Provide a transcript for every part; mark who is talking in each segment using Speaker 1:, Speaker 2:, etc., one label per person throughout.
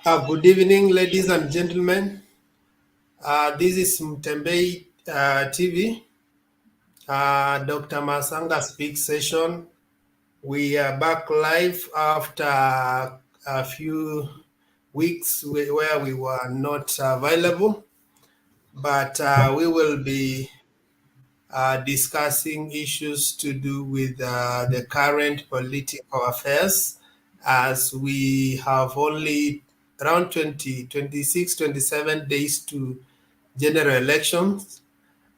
Speaker 1: Good evening, ladies and gentlemen. This is Mtembei TV, Dr. Matsanga Speak session. We are back live after a few weeks where we were not available, but we will be discussing issues to do with the current political affairs as we have only around 20, 26, 27 days to general elections.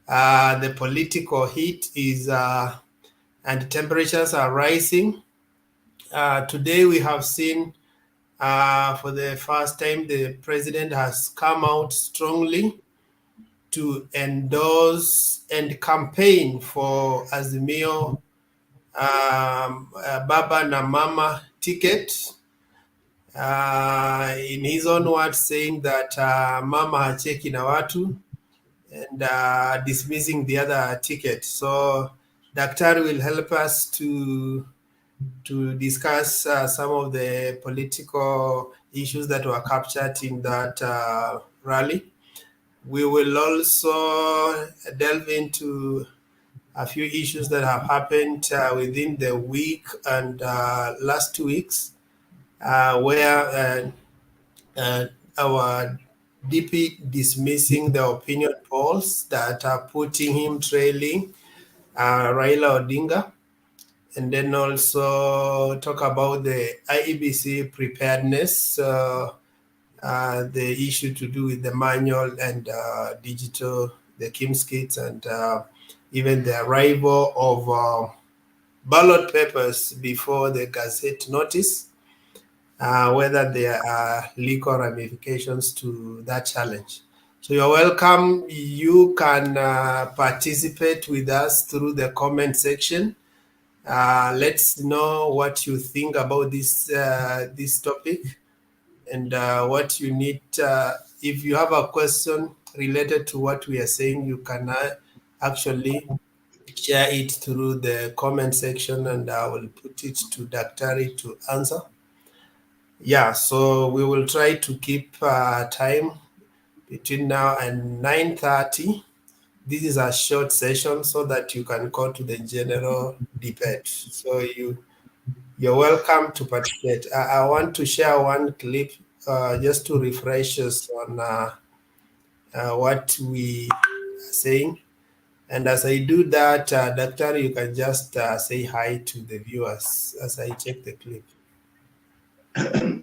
Speaker 1: The political heat is and temperatures are rising. Today we have seen for the first time the president has come out strongly to endorse and campaign for Azimio Baba na Mama ticket. In his own words, saying that Mama hacheki na watu and dismissing the other ticket. So, Daktari will help us to discuss some of the political issues that were captured in that rally. We will also delve into a few issues that have happened within the week and last 2 weeks, where our DP dismissing the opinion polls that are putting him trailing Raila Odinga, and then also talk about the IEBC preparedness, the issue to do with the manual and digital, the KIMS kits, and even the arrival of ballot papers before the Gazette notice, whether there are legal ramifications to that challenge. So you're welcome. You can participate with us through the comment section. Let's know what you think about this topic and what you need. If you have a question related to what we are saying, you can actually share it through the comment section and I will put it to Daktari to answer. Yeah, so we will try to keep time between now and 9:30. This is a short session so that you can go to the general debate. So you're welcome to participate. I want to share one clip just to refresh us on what we are saying. And as I do that, Doctor, you can just say hi to the viewers as I check the clip.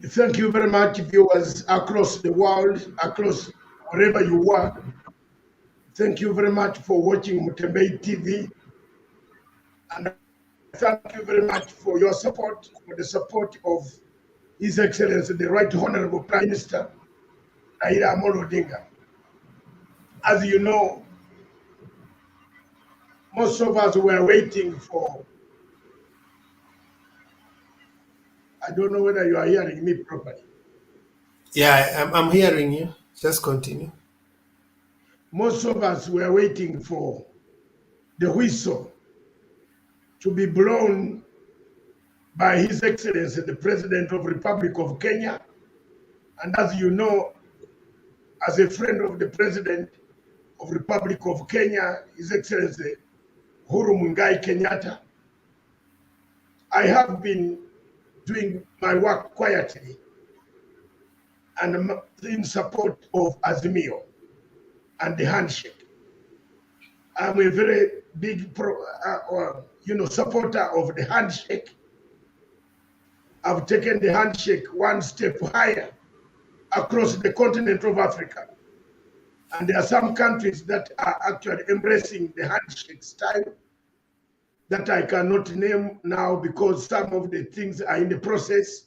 Speaker 2: Thank you very much, viewers across the world, across wherever you are. Thank you very much for watching Mutembei TV. And thank you very much for your support, for the support of His Excellency, the Right Honorable Prime Minister, Raila Amolo Odinga. As you know, most of us were waiting for, I don't know whether you are hearing me properly.
Speaker 1: Yeah, I'm hearing you. Just continue.
Speaker 2: Most of us were waiting for the whistle to be blown by His Excellency, the President of the Republic of Kenya. And as you know, as a friend of the President of the Republic of Kenya, His Excellency Uhuru Kenyatta, I have been doing my work quietly and in support of Azimio and the handshake. I'm a very big supporter of the handshake. I've taken the handshake one step higher across the continent of Africa. And there are some countries that are actually embracing the handshake style that I cannot name now because some of the things are in the process.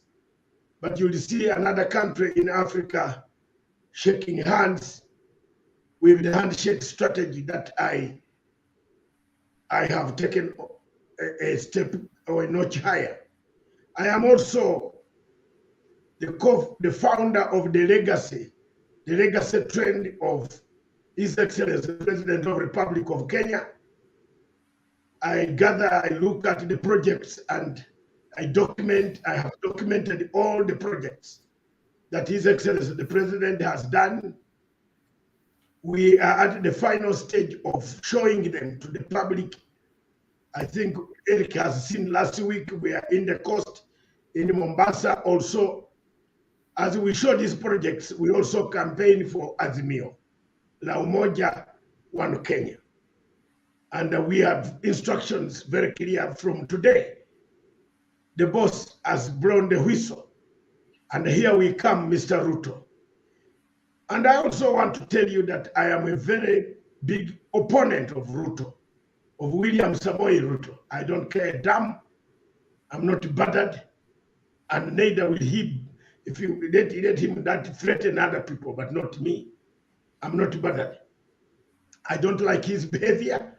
Speaker 2: But you'll see another country in Africa shaking hands with the handshake strategy that I have taken a step or a notch higher. I am also the founder of the legacy trend of His Excellency, the President of the Republic of Kenya. I gather, I look at the projects and I have documented all the projects that His Excellency the President has done. We are at the final stage of showing them to the public. I think Eric has seen last week, we are in the coast in Mombasa also. As we show these projects, we also campaign for Azimio, La Umoja, One Kenya. And we have instructions very clear from today. The boss has blown the whistle. And here we come, Mr. Ruto. And I also want to tell you that I am a very big opponent of Ruto, of William Samoei Ruto. I don't care a damn. I'm not bothered. And neither will he, if you let him that threaten other people, but not me. I'm not bothered. I don't like his behavior.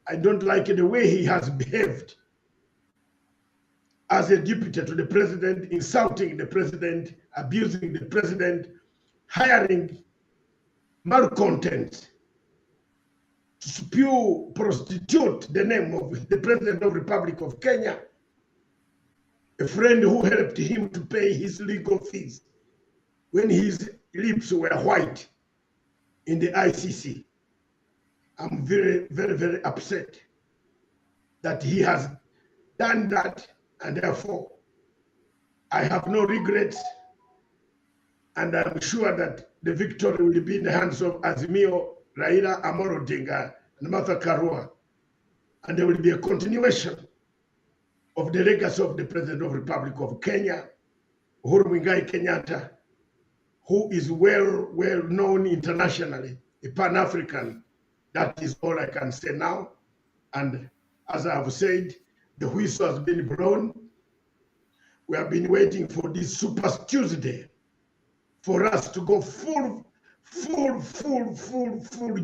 Speaker 2: I don't like the way he has behaved as a deputy to the president, insulting the president, abusing the president, hiring malcontents to spew, prostitute the name of the President of the Republic of Kenya, a friend who helped him to pay his legal fees when his lips were white in the ICC. I'm very, very, very upset that he has done that, and therefore I have no regrets, and I'm sure that the victory will be in the hands of Azimio, Raila Amolo Odinga, and Martha Karua, and there will be a continuation of the legacy of the President of the Republic of Kenya, Uhuru Kenyatta, who is well known internationally, a Pan-African. That is all I can say now. And as I have said, the whistle has been blown. We have been waiting for this Super Tuesday for us to go full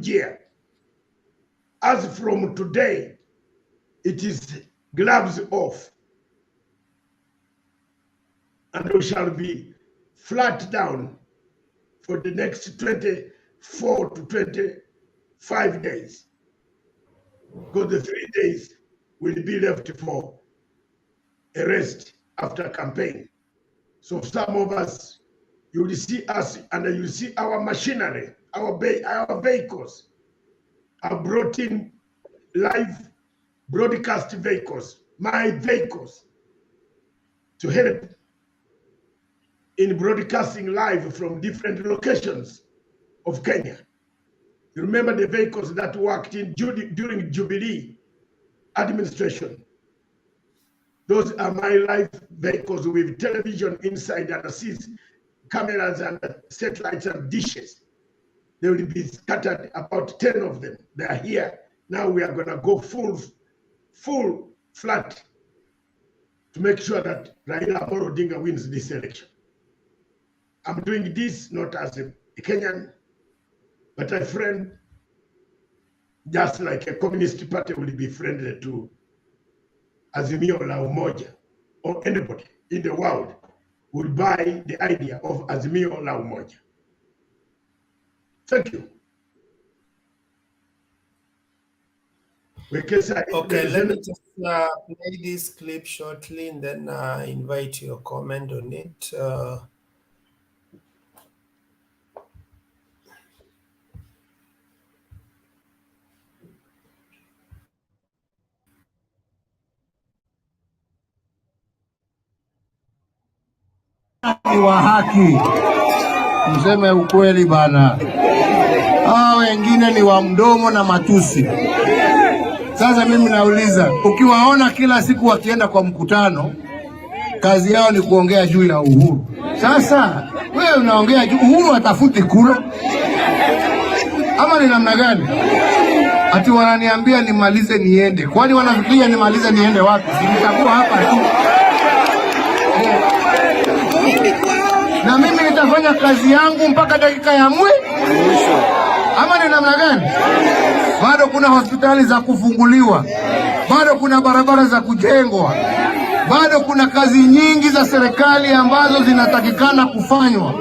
Speaker 2: gear. As from today, it is gloves off. And we shall be flat down for the next 24 to 25 days. Because the 3 days will be left for a rest after campaign. So some of us, you will see us and you will see our machinery, our vehicles are brought in live broadcast vehicles, my vehicles, to help in broadcasting live from different locations of Kenya. You remember the vehicles that worked in during Jubilee administration. Those are my live vehicles with television inside and seats, cameras and satellites and dishes. They will be scattered, about 10 of them. They are here. Now we are going to go full flat to make sure that Raila Amolo Odinga wins this election. I'm doing this not as a Kenyan, but a friend, just like a communist party will be friendly to Azimio La Umoja, or anybody in the world will buy the idea of Azimio La Umoja. Thank you.
Speaker 1: Okay, let me just play this clip shortly and then invite your comment on it.
Speaker 3: Wa haki, mseme ukweli bana. Hawa wengine ni wa mdomo na matusi. Sasa mimi nauliza, ukiwaona kila siku wakienda kwa mkutano, kazi yao ni kuongea juu ya Uhuru. Sasa wewe unaongea juu Uhuru atafuti kura ama ni namna gani? Ati wananiambia nimalize niende. Kwani wanafikiria nimalize niende wapi? Nitakuwa hapa tu. Na mimi nitafanya kazi yangu mpaka dakika ya mwisho. Ama ni namna gani? Bado kuna hospitali za kufunguliwa. Bado kuna barabara za kujengwa. Bado kuna kazi nyingi za serikali ambazo zinatakikana kufanywa.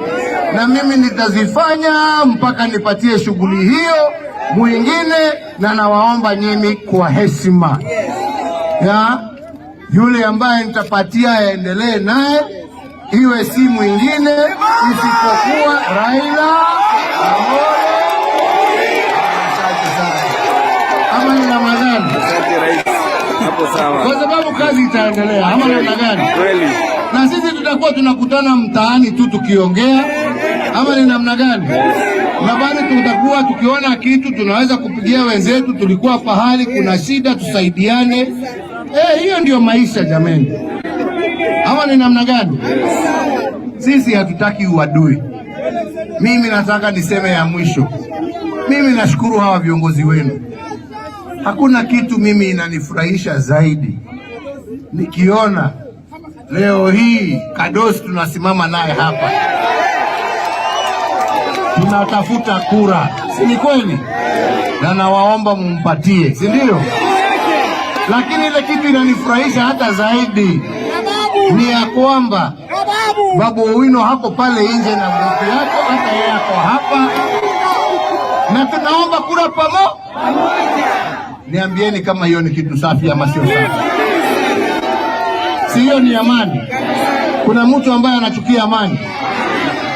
Speaker 3: Na mimi nitazifanya mpaka nipatie shughuli hiyo mwingine, na nawaomba nyinyi kwa heshima. Ya yule ambaye nitapatia aendelee naye, iwe si mwingine isipokuwa Raila Amolo. Asante sana. Ama ni namna gani?
Speaker 4: Asante rais. Hapo sawa.
Speaker 3: Kwa sababu kazi itaendelea. Ama namna gani?
Speaker 4: Kweli.
Speaker 3: Na sisi tutakuwa tunakutana mtaani tu tukiongea. Ama ni namna gani? Na bado tutakuwa tukiona kitu tunaweza kupigia wenzetu, tulikuwa pahali kuna shida tusaidiane. Hiyo ndio maisha jameni. Ama ni namna gani? Sisi hatutaki uadui. Mimi nataka niseme ya mwisho. Mimi nashukuru hawa viongozi wenu. Hakuna kitu mimi inanifurahisha zaidi nikiona leo hii Kadosi tunasimama naye hapa, tunatafuta kura, si ni kweli? Na nawaomba mumpatie, si ndio? Lakini ile kitu inanifurahisha hata zaidi ni ya kwamba Babu Owino hako pale nje na mke yako, hata yeye yako hapa, na tunaomba kura pamoja. Niambieni kama hiyo ni kitu safi ama sio safi? Si hiyo ni amani? Kuna mtu ambaye anachukia amani?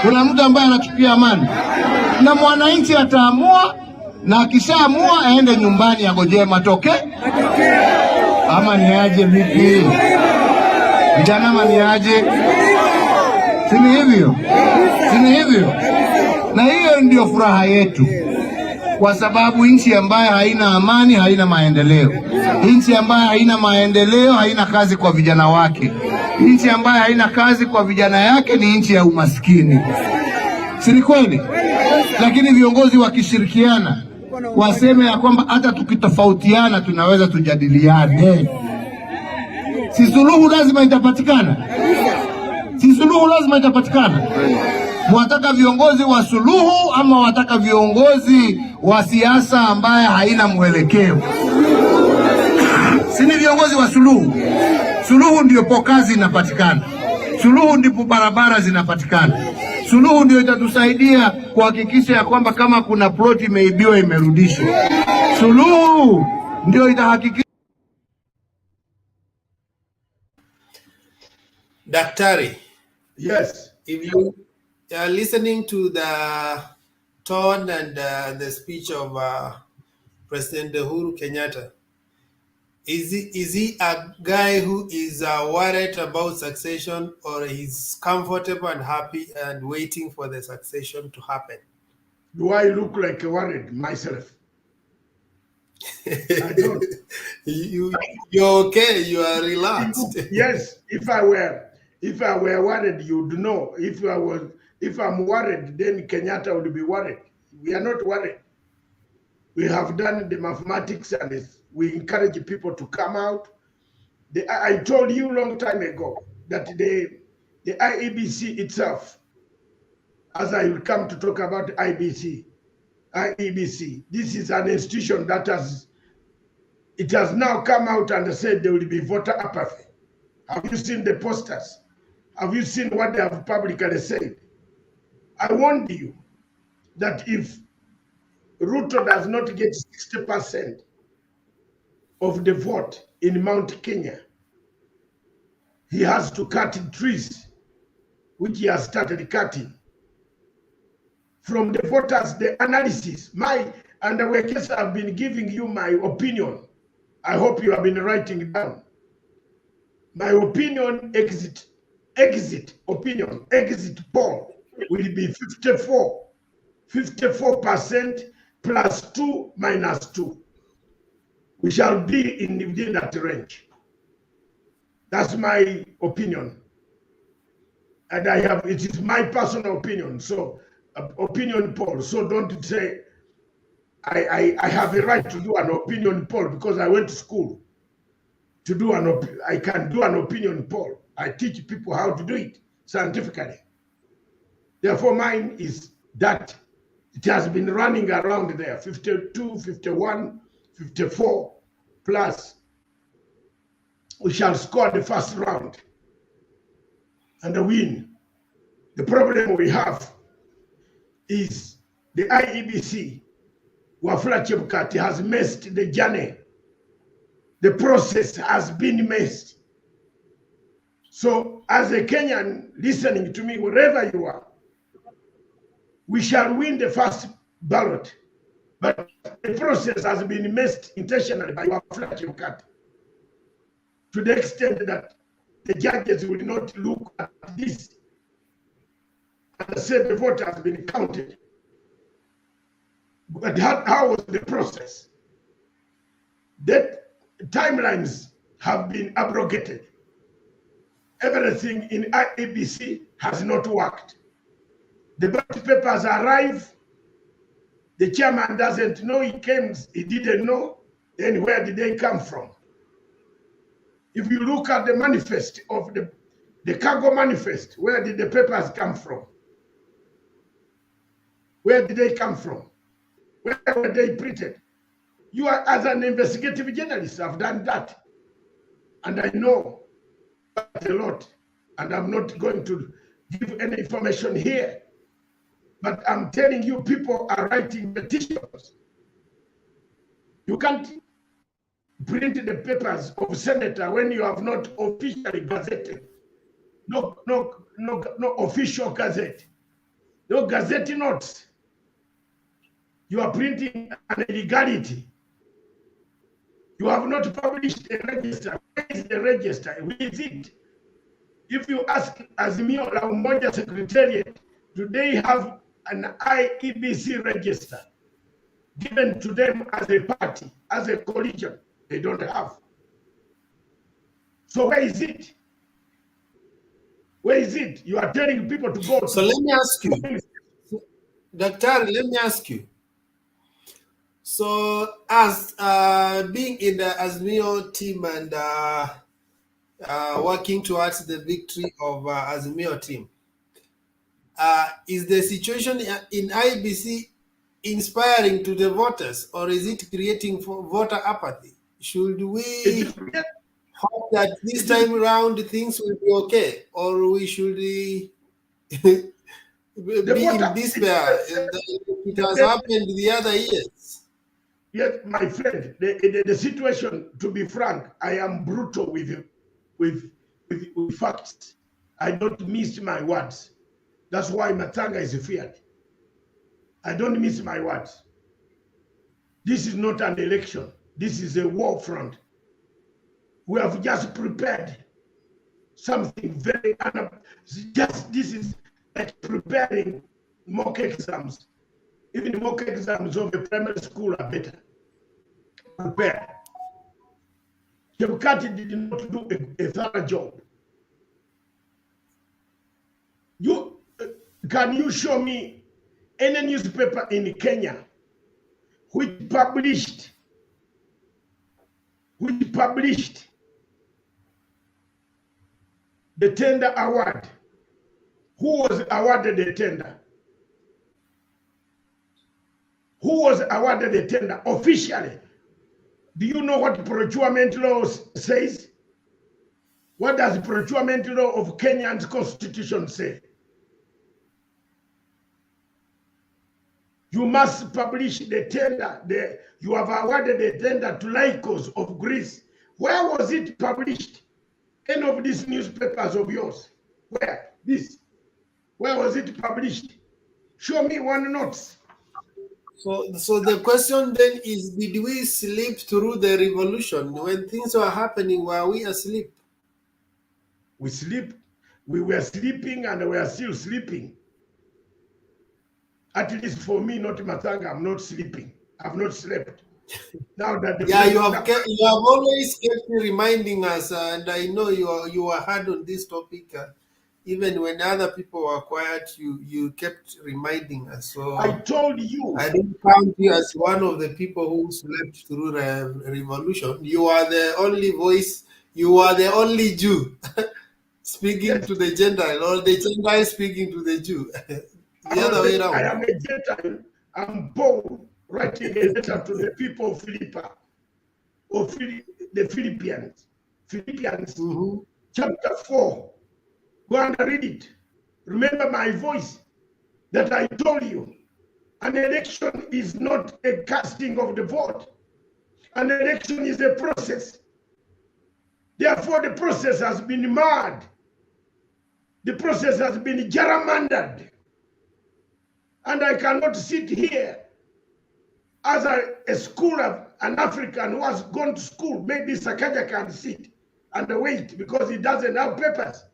Speaker 3: Kuna mtu ambaye anachukia amani? Na mwananchi ataamua, na akishaamua aende nyumbani agojee matokeo. Ama ni aje vipi? Vijana, ama ni aje? Si ni hivyo? Si ni hivyo? Na hiyo ndio furaha yetu, kwa sababu nchi ambayo haina amani haina maendeleo. Nchi ambayo haina maendeleo haina kazi kwa vijana wake. Nchi ambayo haina kazi kwa vijana yake ni nchi ya umaskini. Si ni kweli? Lakini viongozi wakishirikiana waseme ya kwamba hata tukitofautiana tunaweza tujadiliane. Si suluhu lazima itapatikana? Si suluhu lazima itapatikana? Mwataka viongozi wa suluhu ama wataka viongozi wa siasa ambaye haina mwelekeo? Si ni viongozi wa suluhu? Suluhu ndio po kazi inapatikana. Suluhu ndipo barabara zinapatikana. Suluhu ndio itatusaidia kuhakikisha ya kwamba kama kuna ploti imeibiwa imerudishwa. Suluhu ndio itahakikisha.
Speaker 1: Daktari.
Speaker 2: Yes.
Speaker 1: If you are listening to the tone and the speech of President Uhuru Kenyatta, is he a guy who is worried about succession, or he's comfortable and happy and waiting for the succession to happen?
Speaker 2: Do I look like worried myself? I don't.
Speaker 1: You're okay. You are relaxed.
Speaker 2: Yes. If I were worried, you'd know. If I'm worried, then Kenyatta would be worried. We are not worried. We have done the mathematics and we encourage people to come out. I told you a long time ago that the IEBC itself, as I will come to talk about IEBC, this is an institution that has now come out and said there will be voter apathy. Have you seen the posters? Have you seen what they have publicly said? I warned you that if Ruto does not get 60% of the vote in Mount Kenya, he has to cut trees, which he has started cutting. From the voters, the analysis, and the workers have been giving you my opinion. I hope you have been writing it down. My opinion, exit poll will be 54% plus 2 minus 2. We shall be within that range. That's my opinion. And it is my personal opinion. So, opinion poll. So don't say I have a right to do an opinion poll because I went to school to do I can do an opinion poll. I teach people how to do it scientifically. Therefore, mine is that it has been running around there, 52, 51, 54 plus. We shall score the first round and win. The problem we have is the IEBC, Wafula Chebukati, has messed the journey. The process has been messed. So as a Kenyan listening to me, wherever you are, we shall win the first ballot. But the process has been messed intentionally by Wafula Chebukati to the extent that the judges will not look at this and say the vote has been counted. But how was the process? That timelines have been abrogated. Everything in IEBC has not worked. The ballot papers arrive, the chairman doesn't know, he didn't know, then where did they come from? If you look at the manifest of the cargo manifest, where did the papers come from? Where did they come from? Where were they printed? You are, as an investigative journalist, have done that. And I know a lot. And I'm not going to give any information here. But I'm telling you, people are writing petitions. You can't print the papers of senator when you have not officially gazetted. No official gazette. No gazette notes. You are printing an illegality. You have not published a register. Where is the register? Where is it? If you ask Azimio La Umoja Secretariat, do they have an IEBC register given to them as a party, as a coalition? They don't have. So where is it? Where is it? You are telling people to go.
Speaker 1: So let me ask you, Dr. Let me ask you. So as being in the Azimio team and working towards the victory of Azimio team, is the situation in IBC inspiring to the voters, or is it creating voter apathy? Should we hope that this time around things will be okay, or we should be in despair? It has happened the other years.
Speaker 2: Yes, my friend, the situation, to be frank, I am brutal with facts. I don't miss my words. That's why Matsanga is feared. I don't miss my words. This is not an election. This is a war front. We have just prepared something very, this is like preparing mock exams. Even mock exams of a primary school are better prepared. Chebukati did not do a thorough job. Can you show me any newspaper in Kenya which published the tender award? Who was awarded the tender? Who was awarded the tender officially? Do you know what procurement law says? What does the procurement law of Kenya's constitution say? You must publish the tender. You have awarded the tender to Lycos of Greece. Where was it published? Any of these newspapers of yours? Where? This? Where was it published? Show me one note.
Speaker 1: So the question then is, did we sleep through the revolution? When things were happening, were we asleep?
Speaker 2: We sleep. We were sleeping and we are still sleeping. At least for me, not Matsanga, I'm not sleeping. I've not slept. Now that
Speaker 1: you have always kept reminding us, and I know you were hard on this topic. Even when other people were quiet, you kept reminding us. So
Speaker 2: I told you.
Speaker 1: I didn't count you as one of the people who slept through the revolution. You are the only voice. You are the only Jew speaking to the Gentile, or the Gentile speaking to the Jew. The other way around.
Speaker 2: I am a Gentile. I'm Paul writing a letter to the people of Philippa, of the Philippians. Philippians, chapter 4. Go and read it. Remember my voice that I told you. An election is not a casting of the vote. An election is a process. Therefore, the process has been marred The process has been gerrymandered. And I cannot sit here as a schooler, an African who has gone to school. Maybe Sakaja can sit and wait because he doesn't have papers.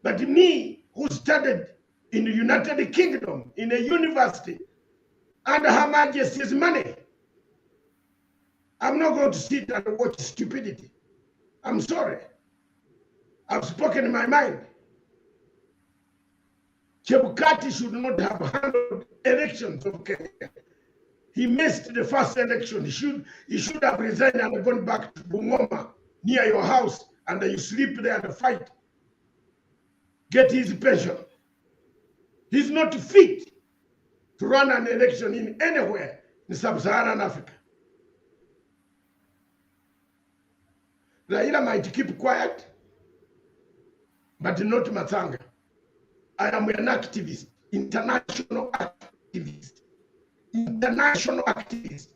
Speaker 2: But me, who studied in the United Kingdom, in a university, under Her Majesty's money, I'm not going to sit and watch stupidity. I'm sorry. I've spoken in my mind. Chebukati should not have handled elections of Kenya. He missed the first election. He should have resigned and gone back to Bungoma, near your house, and you sleep there and fight. Get his pension. He's not fit to run an election in anywhere in sub-Saharan Africa. Raila might keep quiet, but not Matsanga. I am an activist, international activist. International activist.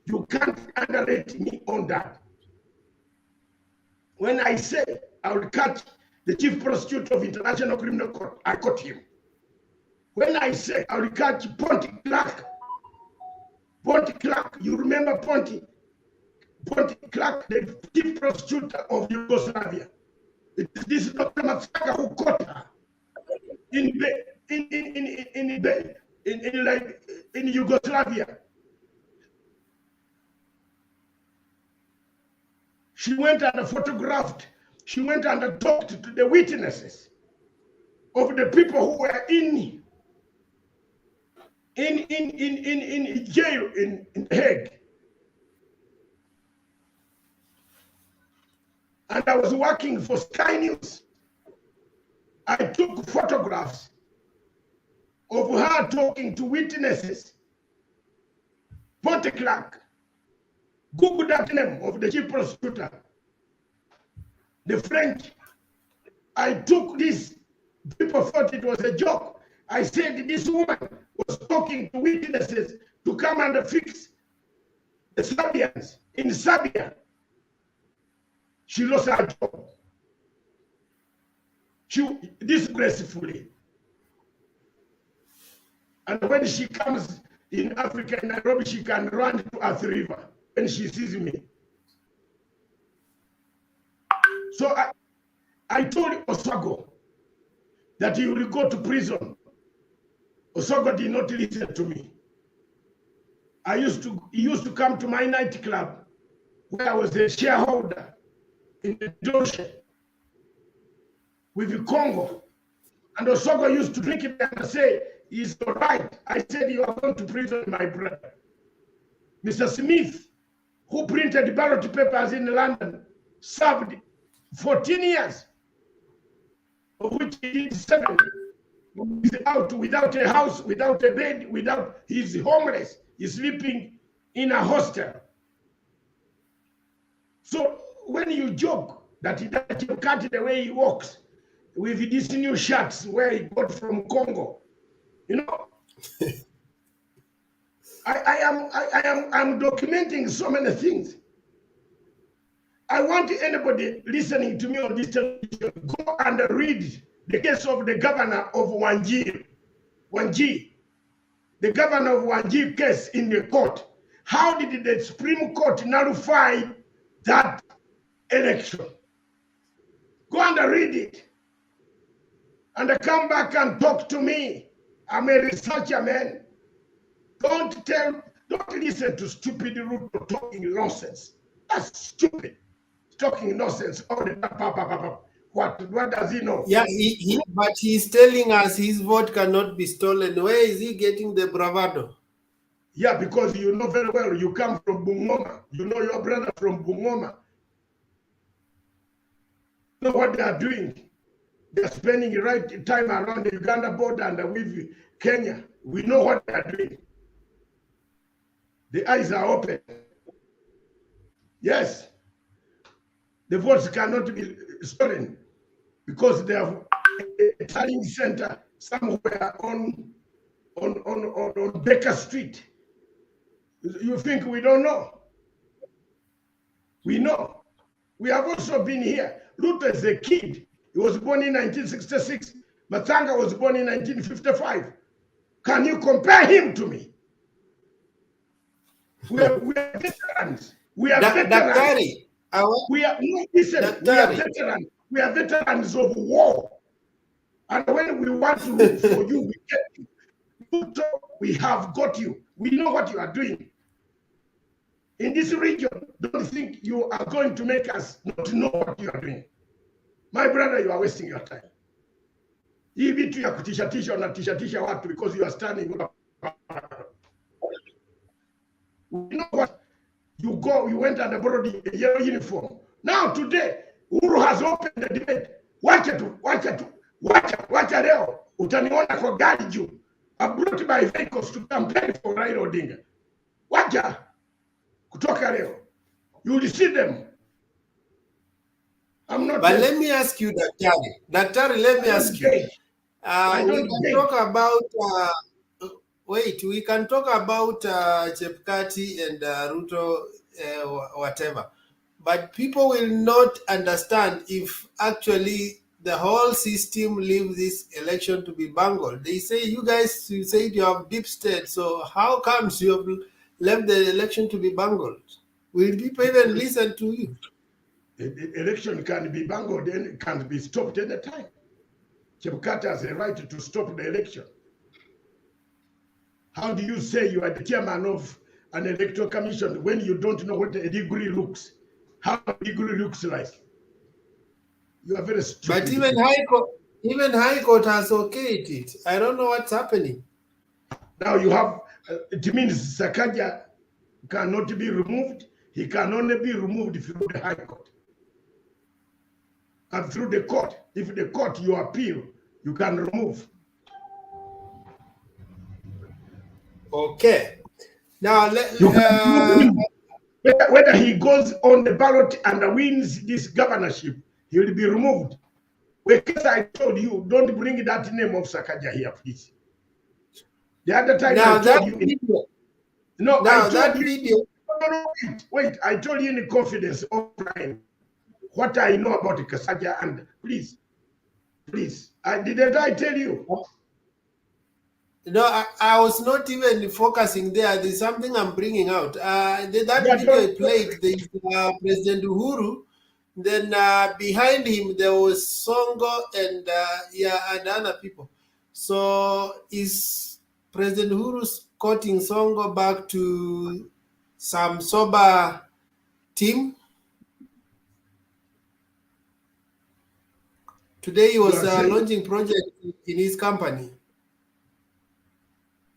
Speaker 2: You can't underrate me on that. When I say I will catch the chief prosecutor of International Criminal Court, I caught him. When I say I will catch Ponty Clark, you remember Ponty Clark, the chief prosecutor of Yugoslavia. This is Dr. Matsanga who caught her in Yugoslavia. She went and photographed. She went and talked to the witnesses of the people who were in jail in The Hague. And I was working for Sky News. I took photographs of her talking to witnesses. Ponty Clark. Google that name of the chief prosecutor. The French. I took this. People thought it was a joke. I said this woman was talking to witnesses to come and fix the Serbians in Serbia. She lost her job. She disgracefully. And when she comes in Africa, in Nairobi, she can run to Earth River when she sees me. So I told Osogo that he will go to prison. Osogo did not listen to me. He used to come to my nightclub where I was a shareholder in the Doshe with the Congo. And Osogo used to drink it and say, he's all right. I said, you are going to prison, my brother. Mr. Smith, who printed ballot papers in London, served 14 years, of which he did 7. He's out without a house, without a bed, he's homeless. He's sleeping in a hostel. So when you joke that he doesn't cut the way he walks with these new shirts where he got from Congo, you know, I'm documenting so many things. I want anybody listening to me on this television, go and read the case of the governor of Wanji, the governor of Wanji case in the court. How did the Supreme Court nullify that election? Go and read it. And come back and talk to me. I'm a researcher, man. Don't listen to stupid Ruto talking nonsense. That's stupid. Talking nonsense all the time. What does he know?
Speaker 1: Yeah, but he's telling us his vote cannot be stolen. Where is he getting the bravado?
Speaker 2: Yeah, because you know very well, you come from Bungoma. You know your brother from Bungoma. You know what they are doing? They're spending the right time around the Uganda border and with Kenya. We know what they are doing. The eyes are open. Yes. The votes cannot be stolen because they have a tallying center somewhere on Baker Street. You think we don't know? We know. We have also been here. Ruto is a kid. He was born in 1966. Matsanga was born in 1955. Can you compare him to me? We are veterans. We are veterans. We are, no, listen, we are veterans. We are veterans of war. And when we want to look for you, we get you. Ruto, we have got you. We know what you are doing. In this region, don't think you are going to make us not know what you are doing. My brother, you are wasting your time. Hii vitu ya kutishatisha unatishatisha watu because you are standing up. You know what? You went and borrowed a yellow uniform. Now today, Uhuru has opened the debate. Wacha leo. Utaniona kwa gari juu. I brought my vehicles to campaign for Raila Odinga. Wacha. Kutoka leo. You will see them. I'm not.
Speaker 1: But let me ask you, Daktari, let me ask you. We can talk about. We can talk about Chepkati and Ruto, whatever. But people will not understand if actually the whole system leaves this election to be bungled. They say you guys say you have deep state, so how comes you have left the election to be bungled? Will people even listen to you?
Speaker 2: The election can be bungled and it can be stopped any time. Chepkati has a right to stop the election. How do you say you are the chairman of an electoral commission when you don't know what a degree looks? How a degree looks like? You are very stupid.
Speaker 1: But even High Court has okayed it. I don't know what's happening.
Speaker 2: Now you have, it means Sakaja cannot be removed. He can only be removed through the High Court. And through the court. If the court you appeal, you can remove.
Speaker 1: Okay. Now,
Speaker 2: whether he goes on the ballot and wins this governorship, he will be removed. Because I told you, don't bring that name of Sakaja here, please. The other time
Speaker 1: now
Speaker 2: I told you.
Speaker 1: Video.
Speaker 2: No,
Speaker 1: now
Speaker 2: I told you. Video. No, wait. I told you in confidence offline what I know about Kasaja, and please, didn't I tell you?
Speaker 1: No, I was not even focusing there. There's something I'm bringing out. That video I played, there's President Uhuru. Then behind him, there was Songo and other people. So is President Uhuru quoting Songo back to some sober team? Today he was launching project in his company.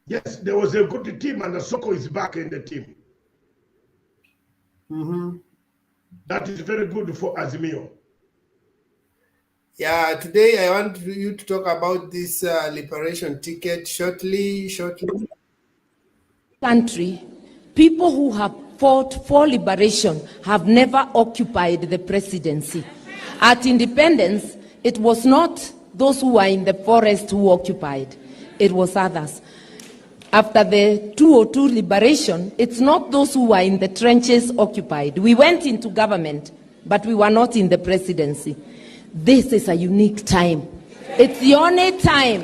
Speaker 2: Yes, there was a good team, and Soko is back in the team.
Speaker 1: Mm-hmm.
Speaker 2: That is very good for Azimio.
Speaker 1: Yeah, today I want you to talk about this liberation ticket shortly.
Speaker 5: Country, people who have fought for liberation have never occupied the presidency. At independence, it was not those who were in the forest who occupied, it was others. After the 202 liberation, it's not those who were in the trenches occupied. We went into government, but we were not in the presidency. This is a unique time. It's the only time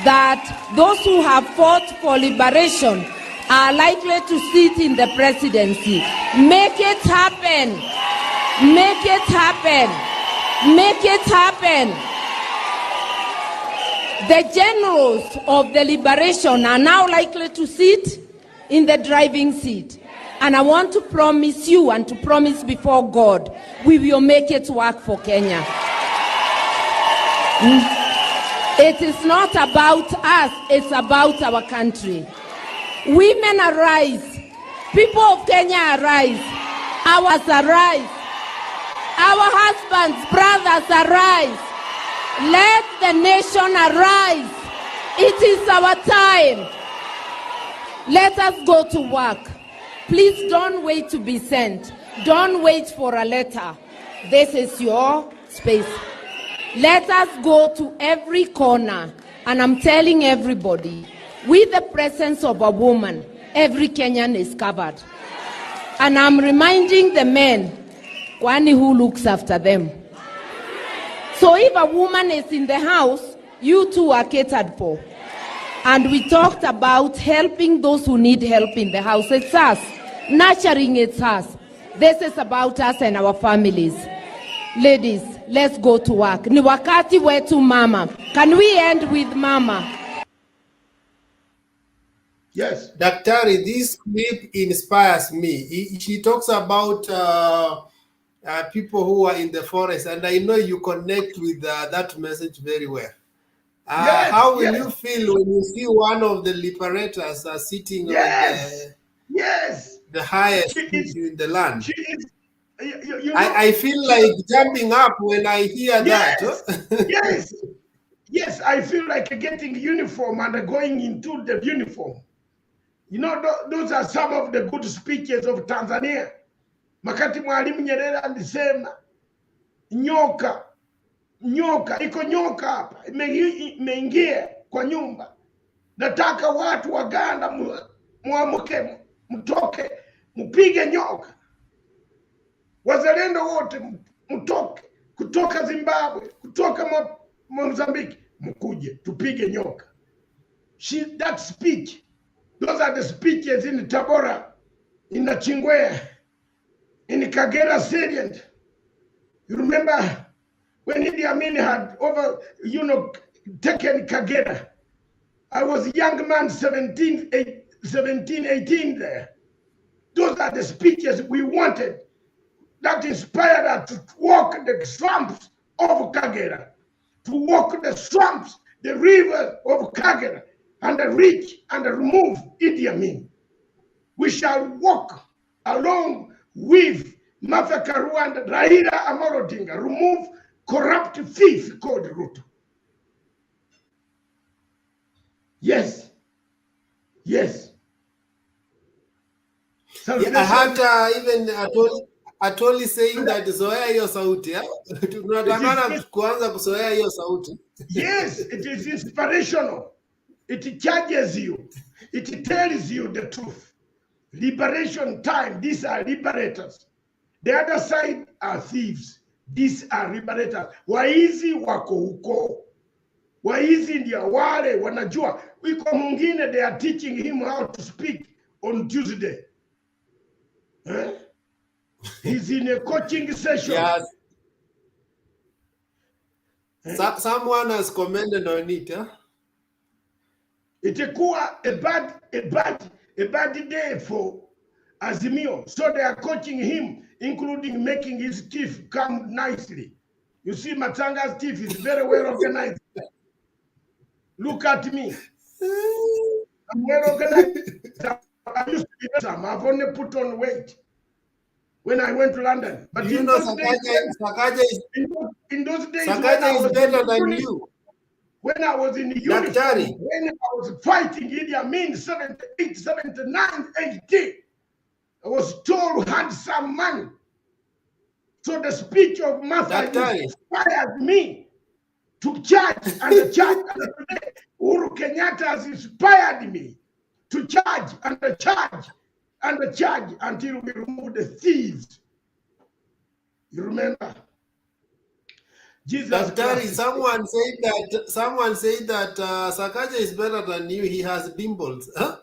Speaker 5: that those who have fought for liberation are likely to sit in the presidency. Make it happen. Make it happen. Make it happen. The generals of the liberation are now likely to sit in the driving seat. And I want to promise you and to promise before God, we will make it work for Kenya. It is not about us, it's about our country. Women arise. People of Kenya arise. Ours arise. Our husbands, brothers arise. Let the nation arise. It is our time. Let us go to work. Please don't wait to be sent. Don't wait for a letter. This is your space. Let us go to every corner. And I'm telling everybody, with the presence of a woman, every Kenyan is covered. And I'm reminding the men, kwani who looks after them? So if a woman is in the house, you two are catered for. And we talked about helping those who need help in the house. It's us. Nurturing, it's us. This is about us and our families. Ladies, let's go to work. Ni wakati wetu mama. Can we end with mama?
Speaker 2: Yes.
Speaker 1: Daktari, this clip inspires me. She talks about people who are in the forest, and I know you connect with that message very well.
Speaker 2: Yes,
Speaker 1: how will
Speaker 2: yes.
Speaker 1: you feel when you see one of the liberators sitting
Speaker 2: Yes.
Speaker 1: on the highest in the land?
Speaker 2: She is, you know,
Speaker 1: I feel like jumping up when I hear
Speaker 2: yes,
Speaker 1: that.
Speaker 2: yes, yes, I feel like getting uniform and going into the uniform. You know, those are some of the good speeches of Tanzania. Makati Mwalimu Nyerere alisema nyoka, iko nyoka hapa, imeingia kwa nyumba. Nataka watu Waganda muamke, mtoke, mpige nyoka. Wazalendo wote mtoke, kutoka Zimbabwe, kutoka Mozambique, mkuje, tupige nyoka. That speech, those are the speeches in Tabora, in Nachingwea, in Kagera Salient. You remember when Idi Amin had taken Kagera? I was a young man, 17, 18 there. Those are the speeches we wanted that inspired us to walk the swamps of Kagera, to walk the swamps, the rivers of Kagera, and reach and remove Idi Amin. We shall walk along with Martha Karua and Raila Amolo Odinga, remove corrupt thief called Ruto. Yes. Yes.
Speaker 1: Yeah, hata even Atoli saying that zoea hiyo sauti. Tunatakana kuanza kuzoea hiyo sauti.
Speaker 2: Yes, it is inspirational. It charges you. It tells you the truth. Liberation time. These are liberators. The other side are thieves. These are liberators. Waizi wako huko. Waizi ndio wale wanajua. Wiko mwingine, they are teaching him how to speak on Tuesday. He's in a coaching session.
Speaker 1: Yes. Someone has commented on it.
Speaker 2: Itakuwa a bad day for Azimio. So they are coaching him, including making his teeth come nicely. You see, Matsanga's teeth is very well organized. Look at me. I'm well organized. I used to be better. I've only put on weight when I went to London. But in those days,
Speaker 1: Sakaja is better than you.
Speaker 2: When I was in the uniform, when I was fighting Idi Amin 78, 79, 80, I was told handsome man. So the speech of Martha inspired me to charge and charge. And today, Uhuru Kenyatta has inspired me to charge and charge and charge until we remove the thieves. You remember? Jesus Christ.
Speaker 1: Someone said that Sakaja is better than you. He has dimples. Huh?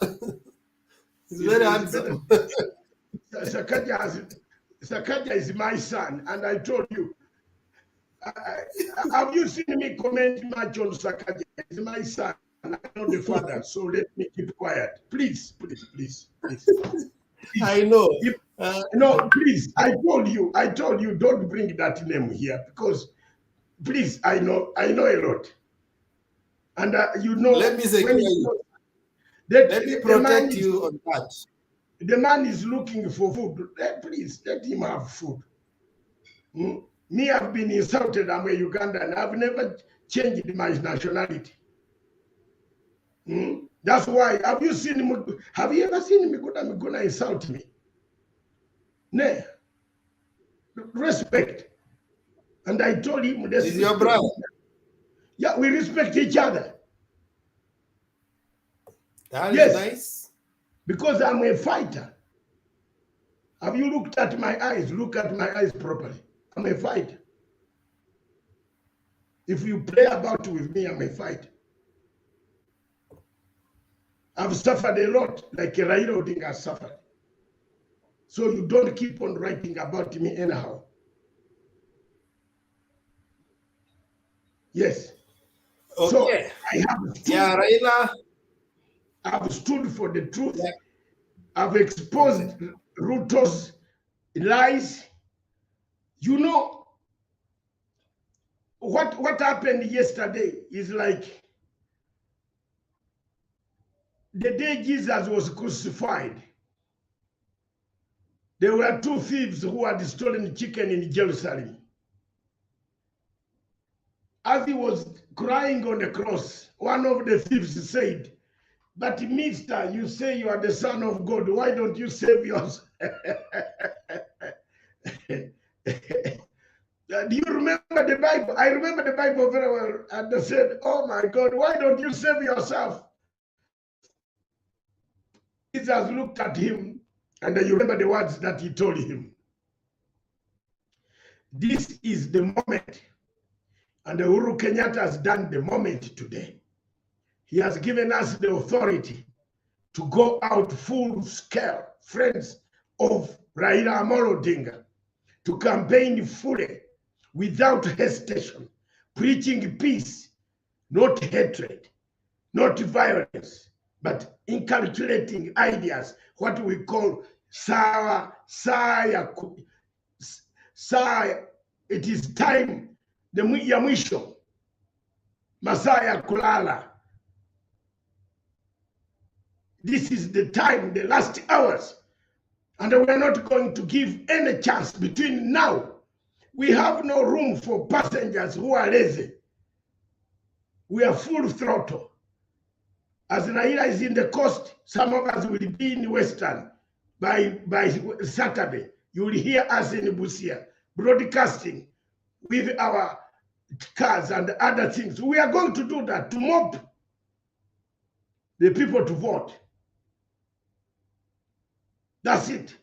Speaker 1: He's very handsome.
Speaker 2: Sakaja is my son, and I told you. Have you seen me comment much on Sakaja? He's my son, and I'm not the father, so let me keep quiet. Please.
Speaker 1: I know.
Speaker 2: No, please. I told you, don't bring that name here because, please, I know a lot, and you know.
Speaker 1: Let me secure you. Let me protect you on that.
Speaker 2: The man is looking for food. Please let him have food. Me, I've been insulted. I'm a Ugandan. I've never changed my nationality. That's why. Have you ever seen me gonna insult me? No. Respect. And I told him this
Speaker 1: is your brother.
Speaker 2: Yeah, we respect each other.
Speaker 1: That is nice.
Speaker 2: Because I'm a fighter. Have you looked at my eyes? Look at my eyes properly. I'm a fighter. If you play about with me, I may fight. I've suffered a lot, like Raila Odinga has suffered. So you don't keep on writing about me anyhow. Yes.
Speaker 1: Okay.
Speaker 2: So I have stood,
Speaker 1: Yeah, Raila.
Speaker 2: I've stood for the truth.
Speaker 1: Yeah.
Speaker 2: I've exposed Ruto's lies. You know, what happened yesterday is like the day Jesus was crucified. There were two thieves who had stolen chicken in Jerusalem. As he was crying on the cross, one of the thieves said, "But mister, you say you are the Son of God. Why don't you save yourself?" Do you remember the Bible? I remember the Bible very well. And they said, "Oh my God, why don't you save yourself?" Jesus looked at him, and you remember the words that he told him. This is the moment, and Uhuru Kenyatta has done the moment today. He has given us the authority to go out full scale, friends of Raila Amolo Odinga, to campaign fully without hesitation, preaching peace, not hatred, not violence, but inculcating ideas, what we call saya. It is time ya mwisho, masaa ya kulala. This is the time, the last hours, and we are not going to give any chance between now. We have no room for passengers who are lazy. We are full throttle. As Raila is in the coast, some of us will be in Western. By Saturday, you will hear us in Busia broadcasting with our cars and other things. We are going to do that to mob the people to vote. That's it.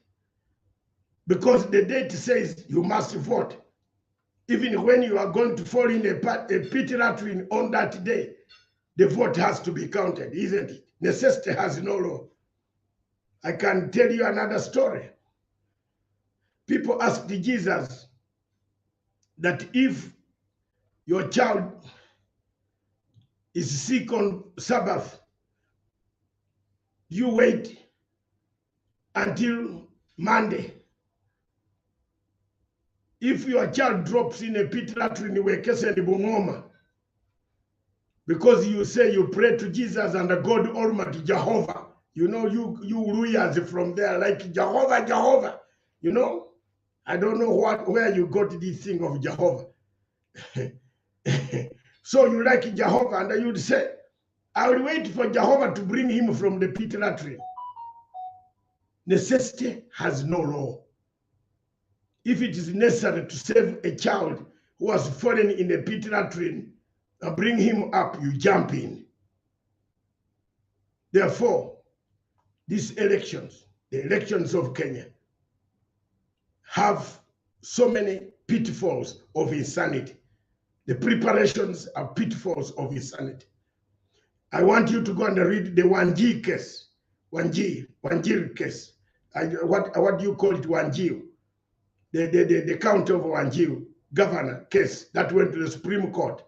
Speaker 2: Because the date says you must vote. Even when you are going to fall in a pit latrine on that day, the vote has to be counted, isn't it? Necessity has no law. I can tell you another story. People asked Jesus that if your child is sick on Sabbath, you wait until Monday. If your child drops in a pit latrine, because you say you pray to Jesus and God Almighty, Jehovah. You know, you lawyers from there, like Jehovah. You know, I don't know where you got this thing of Jehovah. So you like Jehovah, and you'd say, I will wait for Jehovah to bring him from the pit latrine. Necessity has no law. If it is necessary to save a child who has fallen in a pit latrine and bring him up, you jump in. Therefore, these elections, the elections of Kenya, have so many pitfalls of insanity. The preparations are pitfalls of insanity. I want you to go and read the Wanji case. Wanji case. What do you call it, Wanji? The county of Wanji governor case that went to the Supreme Court.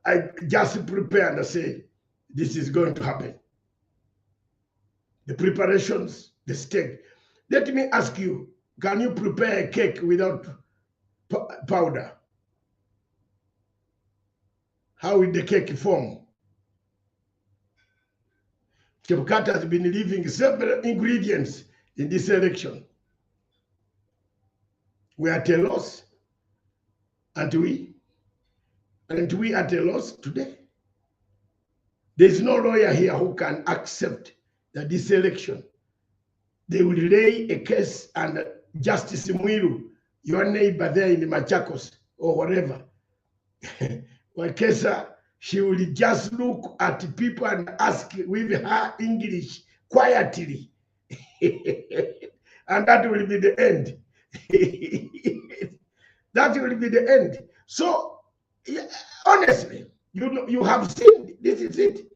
Speaker 2: I just prepared and say, this is going to happen. The preparations, the stake. Let me ask you, can you prepare a cake without powder? How will the cake form? Kenyatta has been leaving several ingredients in this election. We are at a loss, aren't we? Aren't we at a loss today? There is no lawyer here who can accept that this election, they will lay a case and Justice Mwilu, your neighbor there in Machakos or whatever, Wakesa, she will just look at people and ask with her English quietly. And that will be the end. That will be the end. So Yeah, honestly, you have seen, this is it.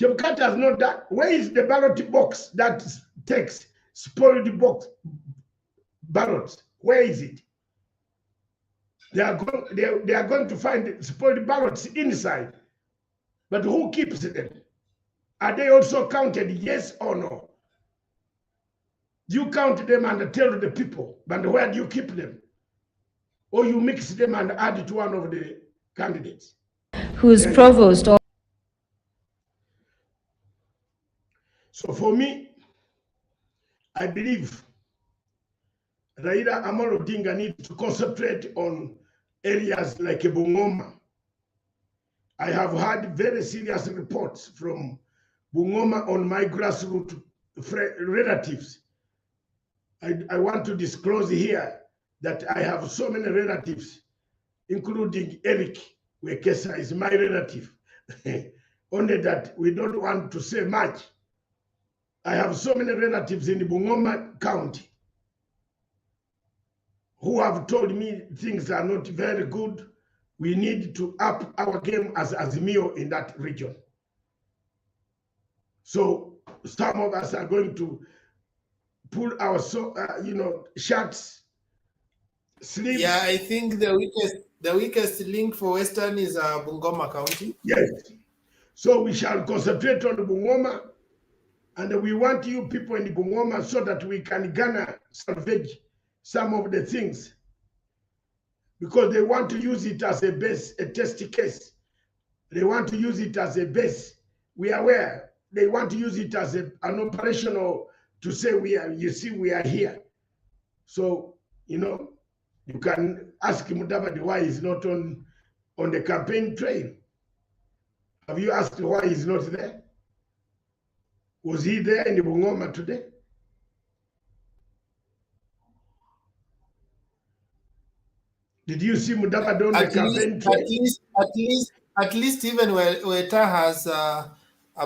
Speaker 2: Kenyatta has not done. Where is the ballot box that takes spoiled box ballots? Where is it? They are going to find spoiled ballots inside. But who keeps them? Are they also counted, yes or no? You count them and tell the people, but where do you keep them? Or you mix them and add it to one of the candidates?
Speaker 6: Who's provost?
Speaker 2: So for me, I believe Raila Amolo Odinga needs to concentrate on areas like Bungoma. I have had very serious reports from Bungoma on my grassroots relatives. I want to disclose here that I have so many relatives, including Eric Wekesa is my relative. Only that we don't want to say much. I have so many relatives in the Bungoma County who have told me things are not very good. We need to up our game as Azimio in that region. So some of us are going to pull our shirts, sleeves.
Speaker 1: Yeah, I think the weakest link for Western is Bungoma County.
Speaker 2: Yes. So we shall concentrate on Bungoma, and we want you people in Bungoma so that we can salvage some of the things, because they want to use it as a base, a test case. They want to use it as a base. We are aware. They want to use it as an operational to say we are here. So, you can ask Mudavadi why he's not on the campaign trail. Have you asked why he's not there? Was he there in Bungoma today? Did you see Mudavadi on the campaign trail?
Speaker 1: At least even Weta has a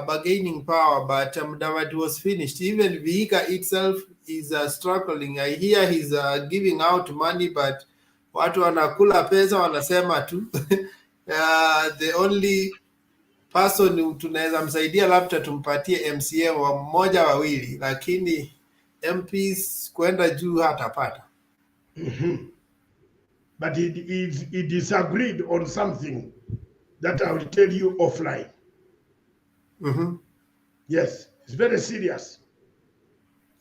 Speaker 1: bargaining power, but Mudavadi was finished. Even Vihiga itself is struggling. I hear he's giving out money, but watu wanakula pesa wanasema tu the only person tunaweza msaidia labda tumpatie MCA wa mmoja wawili, lakini MPs kwenda juu hatapata.
Speaker 2: But he disagreed on something that I will tell you offline. Yes, it's very serious.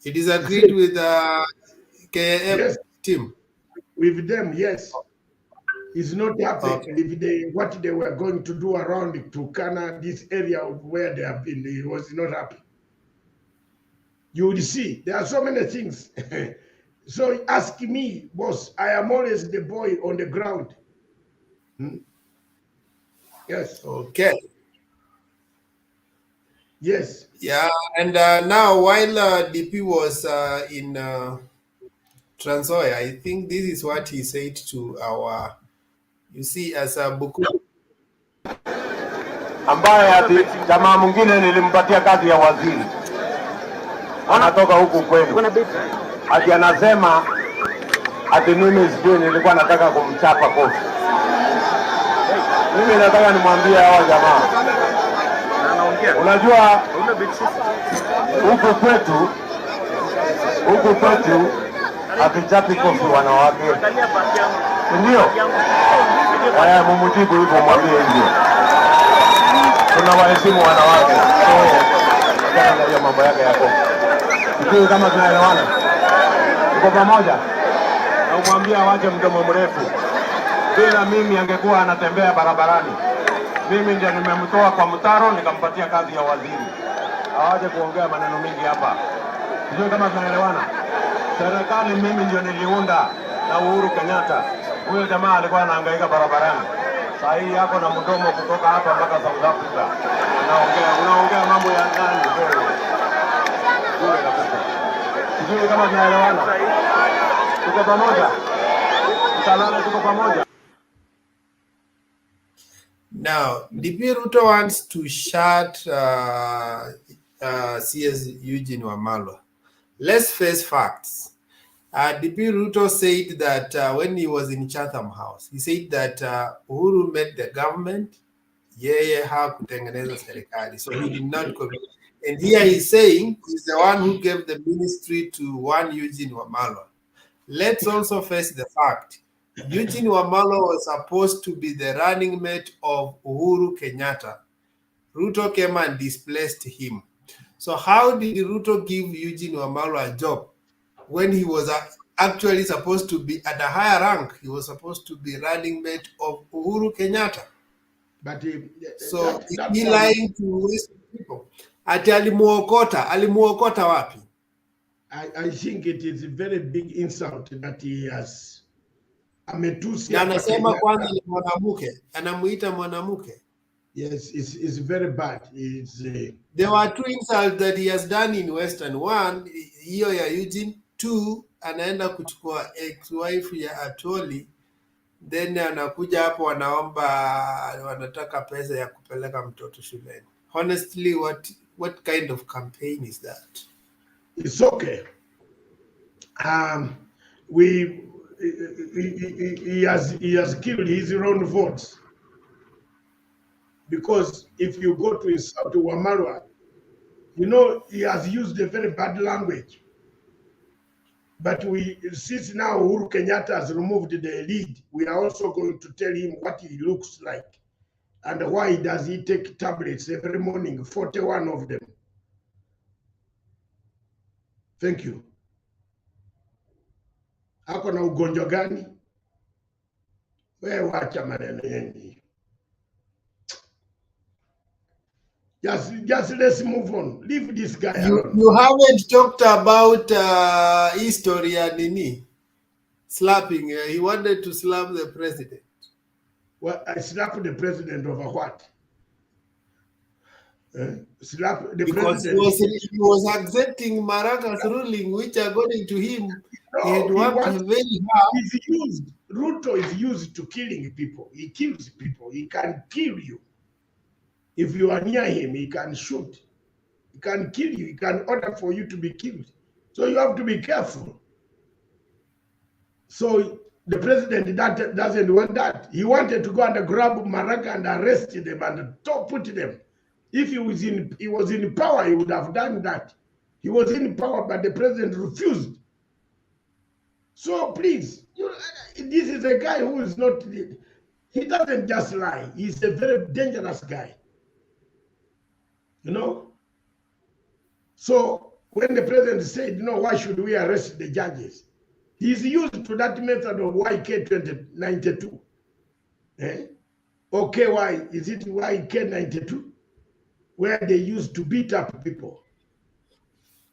Speaker 1: He disagreed with the KAF team.
Speaker 2: With them, yes. He's not happy with what they were going to do around Turkana, this area where they have been. He was not happy. You will see, there are so many things. So ask me, boss, I am always the boy on the ground. Yes.
Speaker 1: Okay.
Speaker 2: Yes.
Speaker 1: Yeah, and now while DP was in Trans Nzoia, I think this is what he said to our, you see, as a Buku,
Speaker 3: ambaye ati jamaa mwingine nilimpatia kazi ya waziri, anatoka huku kwenu, ati anasema ati mimi sijui nilikuwa nataka kumchapa kofi. Mimi nataka nimwambie hawa jamaa, unajua huku kwetu hatuchapi kofi wanawake, ndio? Haya, mumujibu hivyo, mwambie hivyo. Tunawaheshimu wanawake. Kana hiyo mambo yake yako. Sisi kama tunaelewana, tuko pamoja. Na umwambia waje mdomo mrefu. Bila mimi angekuwa anatembea barabarani. Mimi ndio nimemtoa kwa mtaro nikampatia kazi ya waziri. Hawaje kuongea maneno mengi hapa. Sisi kama tunaelewana. Serikali mimi ndio niliunda na Uhuru Kenyatta. Huyo jamaa alikuwa anahangaika barabarani. Saa hii yako na mdomo kutoka hapa mpaka South Africa. Unaongea mambo ya ndani wewe. Wewe kabisa. Sisi kama tunaelewana. Tuko pamoja. Tutalala tuko pamoja.
Speaker 1: Now, DP Ruto wants to shut CS Eugene Wamalwa. Let's face facts. DP Ruto said that when he was in Chatham House, he said that Uhuru met the government, yeye hakutengeneza serikali, so he did not commit. And here he's saying he's the one who gave the ministry to one Eugene Wamalwa. Let's also face the fact, Eugene Wamalwa was supposed to be the running mate of Uhuru Kenyatta. Ruto came and displaced him. So how did Ruto give Eugene Wamalwa a job when he was actually supposed to be at a higher rank? He was supposed to be running mate of Uhuru Kenyatta.
Speaker 2: But
Speaker 1: So he lying to West people. Ati alimuokota wapi?
Speaker 2: I think it is a very big insult that he has. Ametusi
Speaker 1: Na
Speaker 2: hapa
Speaker 1: anasema
Speaker 2: Kenyatta.
Speaker 1: kwanza ni mwanamke, anamuita mwanamke.
Speaker 2: Yes, it's very bad. It's
Speaker 1: There were two insults that he has done in Western. One, hiyo ya Eugene. Two, anaenda kuchukua ex-wife ya Atoli. Then anakuja hapo wanaomba, wanataka pesa ya kupeleka mtoto shuleni. Honestly, what kind of campaign is that?
Speaker 2: It's okay. He has killed his own votes, because if you go to insult Wamalwa, you know he has used a very bad language. But since now Uhuru Kenyatta has removed the lead, we are also going to tell him what he looks like and why does he take tablets every morning, 41 of them. Thank you. Ako na ugonjwa gani? Wewe wacha maneno yengi. Just let's move on. Leave this guy alone.
Speaker 1: You haven't talked about history and Nini slapping. He wanted to slap the president.
Speaker 2: Well, I slapped the president over what? Slap the
Speaker 1: because
Speaker 2: president.
Speaker 1: he was accepting Maraga's ruling, which according to him, he had worked very hard.
Speaker 2: Ruto is used to killing people. He kills people. He can kill you. If you are near him, he can shoot. He can kill you. He can order for you to be killed. So you have to be careful. So the president doesn't want that. He wanted to go and grab Maraga and arrest them and put them. If he was in power, he would have done that. He was in power, but the president refused. So please, this is a guy who is not, he doesn't just lie. He's a very dangerous guy. You know? So when the president said, why should we arrest the judges? He's used to that method of YK 2092. Okay, why? Is it YK 92? Where they used to beat up people.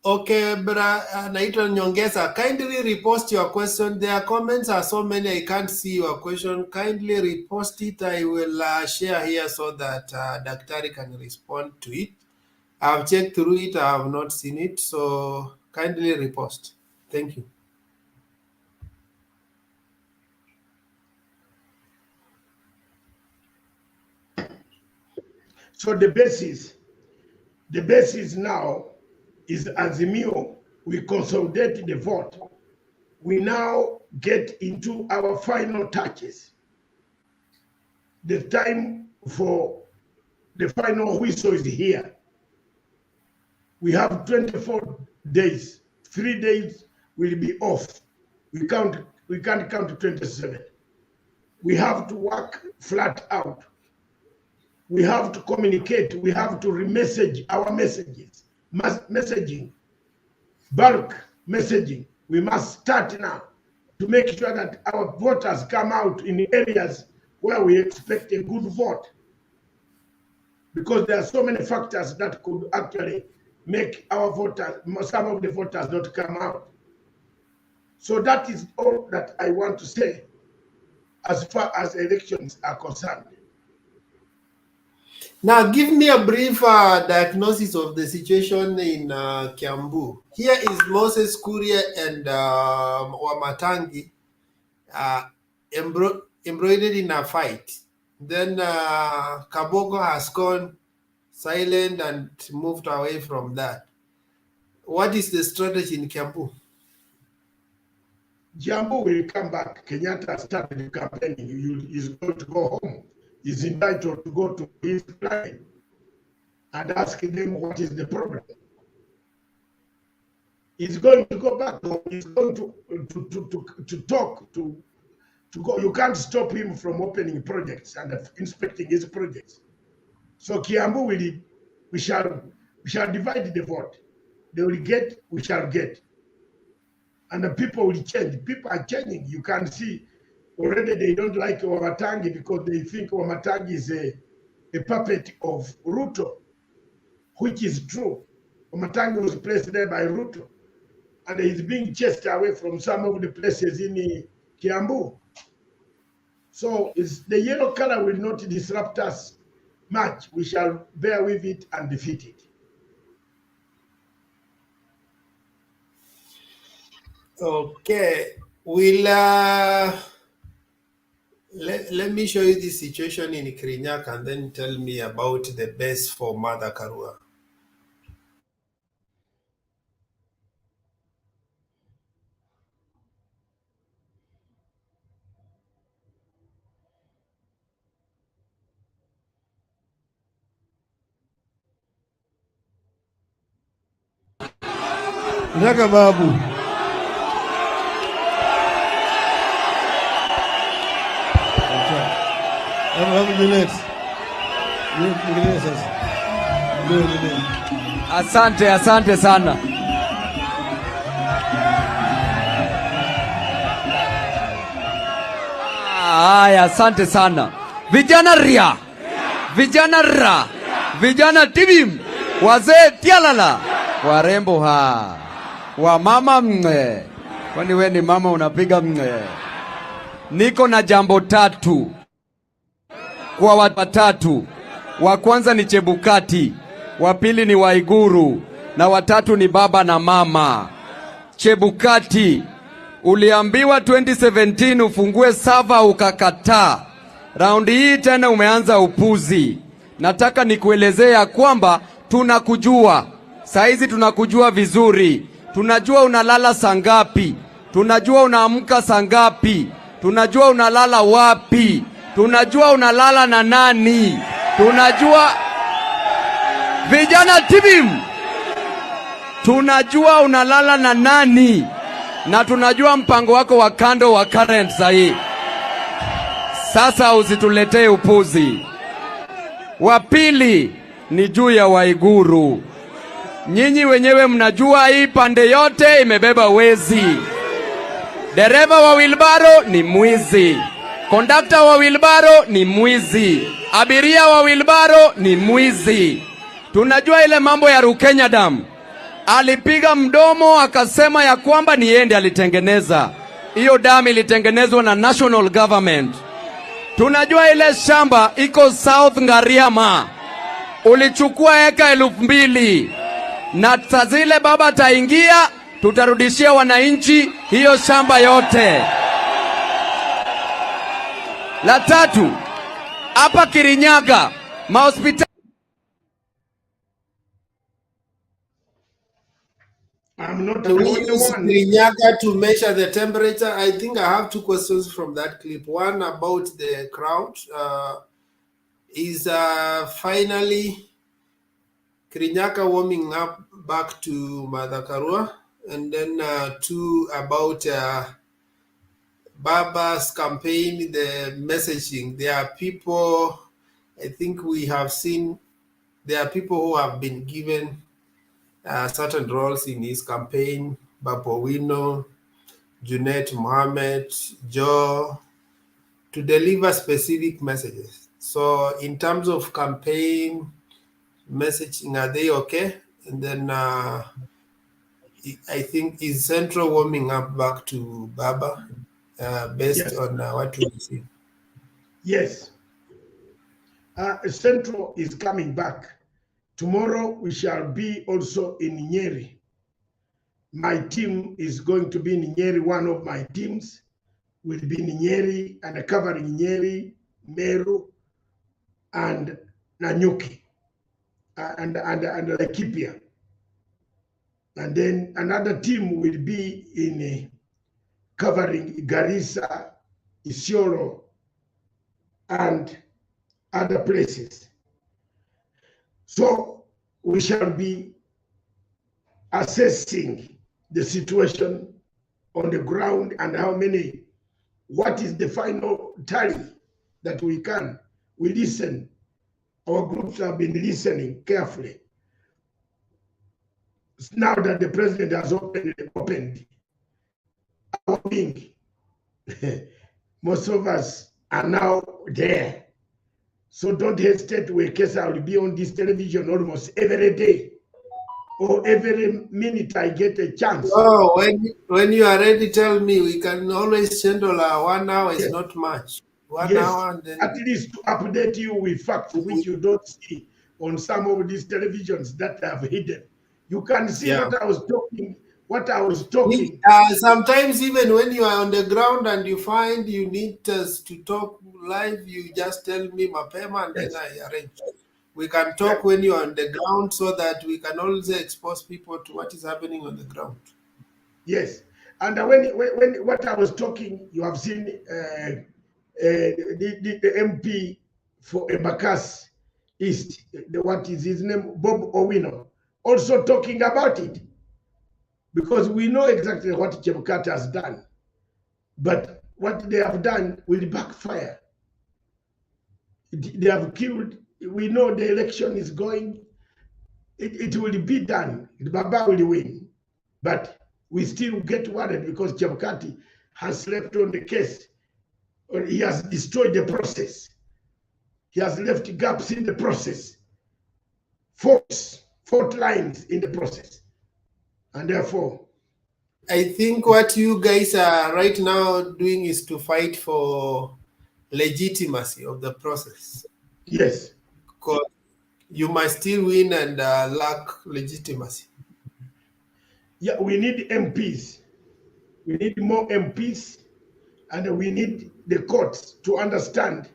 Speaker 1: Okay, naitwa Nyongesa. Kindly repost your question. Their comments are so many, I can't see your question. Kindly repost it. I will share here so that Daktari can respond to it. I've checked through it. I have not seen it. So kindly repost. Thank you.
Speaker 2: So the basis now is Azimio. We consolidate the vote. We now get into our final touches. The time for the final whistle is here. We have 24 days. 3 days will be off. We can't count to 27. We have to work flat out. We have to communicate. We have to remessage our messages. Messaging, bulk messaging. We must start now to make sure that our voters come out in areas where we expect a good vote. Because there are so many factors that could actually make our voters, some of the voters not come out. So that is all that I want to say as far as elections are concerned.
Speaker 1: Now, give me a brief diagnosis of the situation in Kiambu. Here is Moses Kuria and Wamatangi embroidered in a fight. Then Kaboko has gone silent and moved away from that. What is the strategy in Kiambu?
Speaker 2: Jambo will come back. Kenyatta started campaigning. He's going to go home. He's entitled to go to his client and ask them what is the problem. He's going to go back. He's going to talk to go. You can't stop him from opening projects and inspecting his projects. So Kiambu we shall divide the vote. They will get, we shall get. And the people will change. People are changing. You can see already they don't like Wamatangi because they think Wamatangi is a puppet of Ruto, which is true. Wamatangi was placed there by Ruto, and he's being chased away from some of the places in Kiambu. So the yellow color will not disrupt us much. We shall bear with it and defeat it.
Speaker 1: Okay, we'll let me show you the situation in Kirinyaga and then tell me about the best for Mother Karua.
Speaker 3: Nataka babu.
Speaker 4: Asante sana. Haya, asante sana. Vijana ria, vijana ra, vijana tibim, wazee tialala, warembo wamama mnge. Kwani we ni mama unapiga mnge? Niko na jambo tatu kwa watatu. Wa kwanza ni Chebukati, wa pili ni Waiguru, na watatu ni baba na mama. Chebukati, uliambiwa 2017 ufungue sava ukakataa. Raundi hii tena umeanza upuzi. Nataka nikuelezea kwamba tunakujua. Saizi tunakujua vizuri. Tunajua unalala sangapi. Tunajua unaamka sangapi. Tunajua unalala wapi. Tunajua unalala na nani. Tunajua vijana tibim. Tunajua unalala na nani. Na tunajua mpango wako wa kando wa current sahi. Sasa usituletee upuzi. Wa pili ni juu ya Waiguru. Nyinyi wenyewe mnajua hii pande yote imebeba wezi. Dereva wa wilbaro ni mwizi. Kondakta wa wilbaro ni mwizi. Abiria wa wilbaro ni mwizi. Tunajua ile mambo ya Rukenya Dam. Alipiga mdomo akasema ya kwamba ni yeye alitengeneza. Hiyo damu ilitengenezwa na national government. Tunajua ile shamba iko South Ngariama. Ulichukua eka 2,000. Na zile baba taingia, tutarudishia wananchi hiyo shamba yote. La tatu, hapa Kirinyaga, mahospitali.
Speaker 2: I'm not
Speaker 1: Can we use Kirinyaga to measure the temperature? I think I have two questions from that clip. One about the crowd. Is finally Kirinyaga warming up back to Mother Karua? And then two about Baba's campaign, the messaging. There are people, I think we have seen, there are people who have been given certain roles in his campaign. Babowino, Junet Mohammed, Joe, to deliver specific messages. So in terms of campaign messaging, are they okay? And then I think is Central warming up back to Baba based on what we see?
Speaker 2: Yes. Central is coming back. Tomorrow we shall be also in Nyeri. My team is going to be in Nyeri. One of my teams will be in Nyeri and covering Nyeri, Meru, and Nanyuki, and Laikipia. And then another team will be in covering Garissa, Isiolo, and other places. So we shall be assessing the situation on the ground and what is the final tally that we listen. Our groups have been listening carefully. Now that the president has opened our wing, most of us are now there. So don't hesitate to case I will be on this television almost every day or every minute I get a chance.
Speaker 1: Oh, when you are ready, tell me. We can always schedule 1 hour. It's not much. 1 hour and then
Speaker 2: at least to update you with facts which you don't see on some of these televisions that have hidden. You can see what I was talking.
Speaker 1: Sometimes even when you are on the ground and you find you need us to talk live, you just tell me mapema and then I arrange. We can talk when you are on the ground so that we can also expose people to what is happening on the ground.
Speaker 2: Yes, and when what I was talking, you have seen the MP for Embakasi East, what is his name, Bob Owino, also talking about it, because we know exactly what Chebukati has done, but what they have done will backfire. They have killed. We know the election is going. It will be done. Baba will win, but we still get worried because Chebukati has slept on the case, or he has destroyed the process. He has left gaps in the process, fault lines in the process, and therefore,
Speaker 1: I think what you guys are right now doing is to fight for legitimacy of the process.
Speaker 2: Yes.
Speaker 1: Because you must still win and lack legitimacy.
Speaker 2: Yeah, we need MPs. We need more MPs, and we need the courts to understand.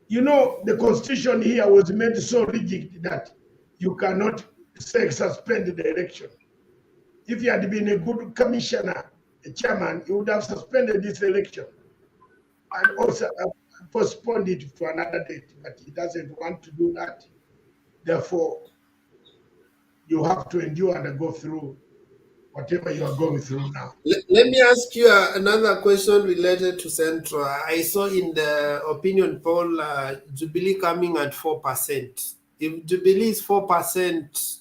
Speaker 2: You know, the constitution here was made so rigid that you cannot suspend the election. If he had been a good commissioner, a chairman, he would have suspended this election and also postponed it to another date, but he doesn't want to do that. Therefore, you have to endure and go through whatever you are going through now.
Speaker 1: Let me ask you another question related to Central. I saw in the opinion poll Jubilee coming at 4%. If Jubilee is 4%,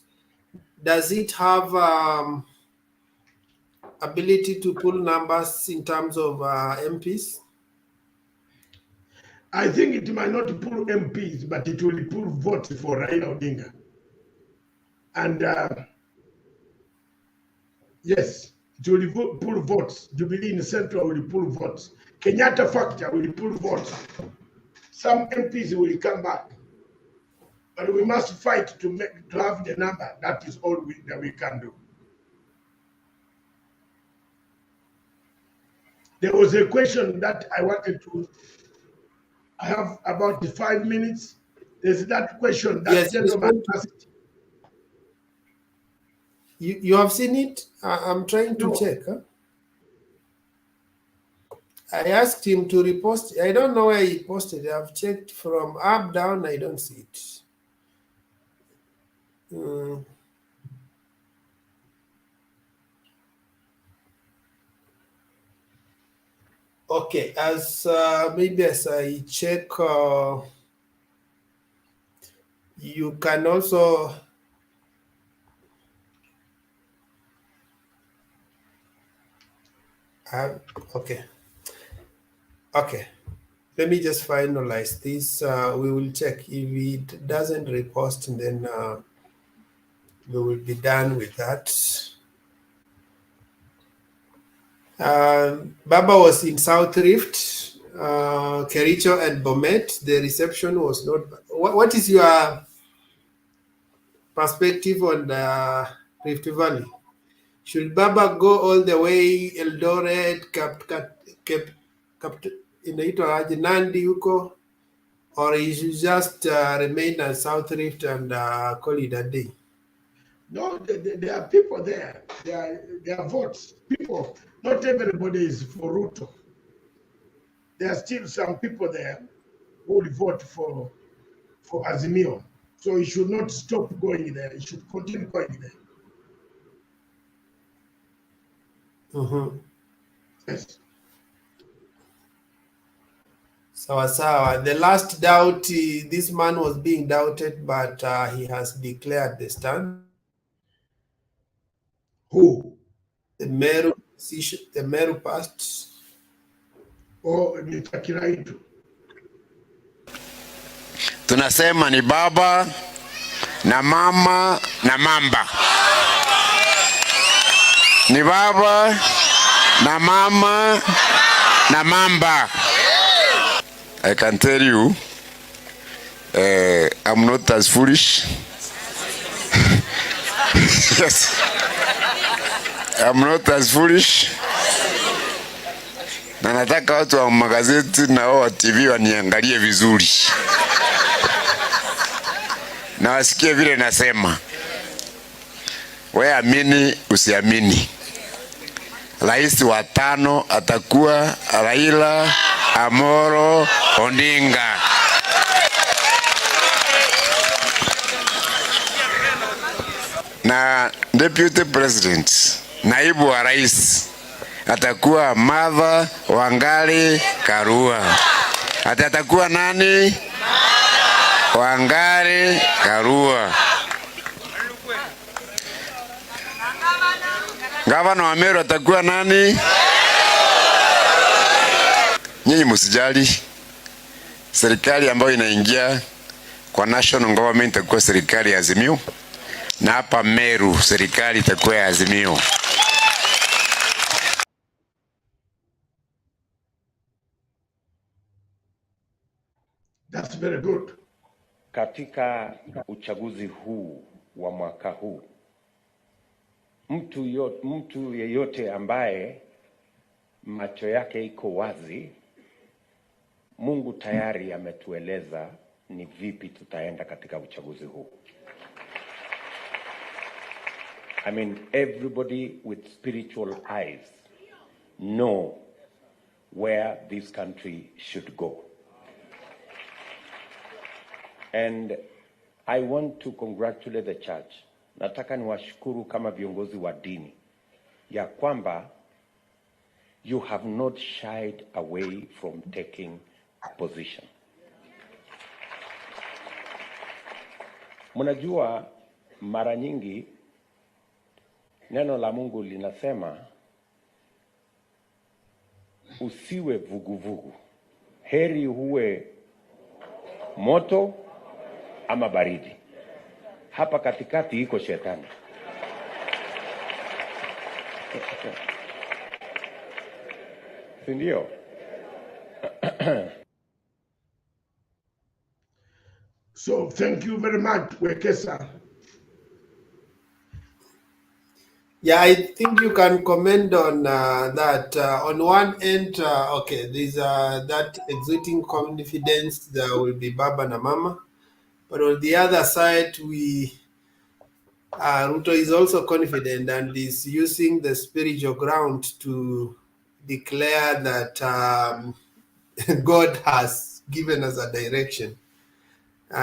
Speaker 1: does it have ability to pull numbers in terms of MPs?
Speaker 2: I think it might not pull MPs, but it will pull votes for Raila Odinga. And yes, it will pull votes. Jubilee in Central will pull votes. Kenyatta factor will pull votes. Some MPs will come back. But we must fight to have the number. That is all that we can do. There was a question that I wanted to. I have about 5 minutes. There's that question that gentleman asked.
Speaker 1: You have seen it? I'm trying to check. Huh? I asked him to repost. I don't know where he posted it. I've checked from up, down. I don't see it. Okay, maybe as I check, you can also okay. Let me just finalize this. We will check. If it doesn't repost, and then we will be done with that. Baba was in South Rift, Kericho and Bomet. The reception was not. What is your perspective on the Rift Valley? Should Baba go all the way Eldoret, inaitwa aje Nandi huko, or he should just remain at South Rift and call it a day?
Speaker 2: No, there are people there. There are votes. People Not everybody is for Ruto. There are still some people there who will vote for Azimio. So he should not stop going there. He should continue going there.
Speaker 1: Mm-hmm.
Speaker 2: Yes.
Speaker 1: Sawa. The last doubt, this man was being doubted, but he has declared the stand.
Speaker 2: Who?
Speaker 1: The Meru past.
Speaker 2: Or Mr. Kiraitu.
Speaker 7: Tunasema ni baba na mama na mamba. Ni baba na mama na mamba. I can tell you, I'm not as foolish. Yes, I'm not as foolish. Na nataka watu wa magazeti na wa TV waniangalie vizuri. Na wasikie vile nasema. Wewe amini usiamini. Rais wa 5 atakuwa Raila Amolo Odinga. Na deputy president, naibu wa rais, atakuwa Martha Wangari Karua. Atakuwa nani? Wangari Karua. Gavana wa Meru atakuwa nani? Nyinyi msijali. Serikali ambayo inaingia kwa national government itakuwa serikali ya Azimio. Na hapa Meru serikali itakuwa ya Azimio.
Speaker 2: That's very good.
Speaker 8: Katika uchaguzi huu wa mwaka huu, mtu yeyote ambaye macho yake iko wazi, Mungu tayari ametueleza ni vipi tutaenda katika uchaguzi huu. I mean, everybody with spiritual eyes know where this country should go. And I want to congratulate the church. Nataka niwashukuru kama viongozi wa dini ya kwamba you have not shied away from taking a position. Mnajua mara nyingi neno la Mungu linasema usiwe vuguvugu. Heri huwe moto ama baridi. Hapa katikati iko shetani. Sindio?
Speaker 2: So thank you very much, Wekesa.
Speaker 1: Yeah, I think you can comment on that. On one end, okay, there's that exuding confidence there will be Baba na Mama. But on the other side, Ruto is also confident and is using the spiritual ground to declare that God has given us a direction.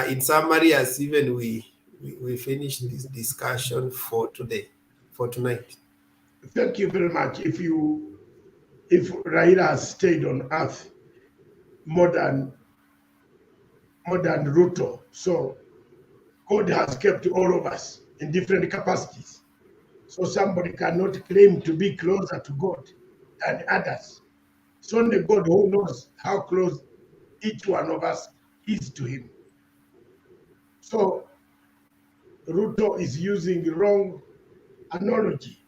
Speaker 1: In summary, as even we finish this discussion for today, for tonight.
Speaker 2: Thank you very much. If Raila has stayed on earth more than Ruto, so God has kept all of us in different capacities. So somebody cannot claim to be closer to God than others. It's only God who knows how close each one of us is to him. So Ruto is using the wrong analogy.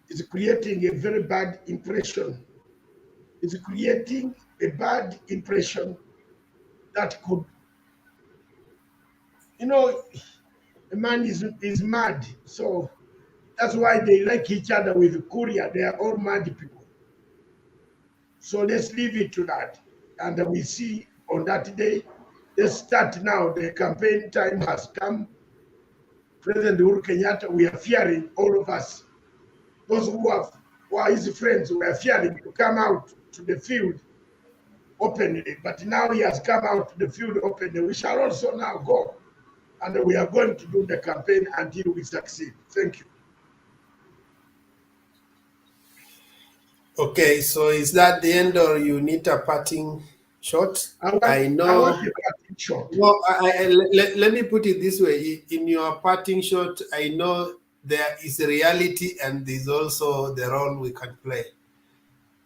Speaker 2: It's creating a very bad impression. It's creating a bad impression that could, a man is mad. So that's why they like each other with Korea. They are all mad people. So let's leave it to that. And we see on that day, let's start now. The campaign time has come. President Uhuru Kenyatta, we are fearing, all of us, those who have or his friends were fearing to come out to the field openly, but now he has come out to the field openly. We shall also now go, and we are going to do the campaign until we succeed. Thank you.
Speaker 1: Okay, so is that the end, or you need a parting shot?
Speaker 2: I want a parting shot.
Speaker 1: Well, let me put it this way. In your parting shot, I know there is a reality and there's also the role we can play.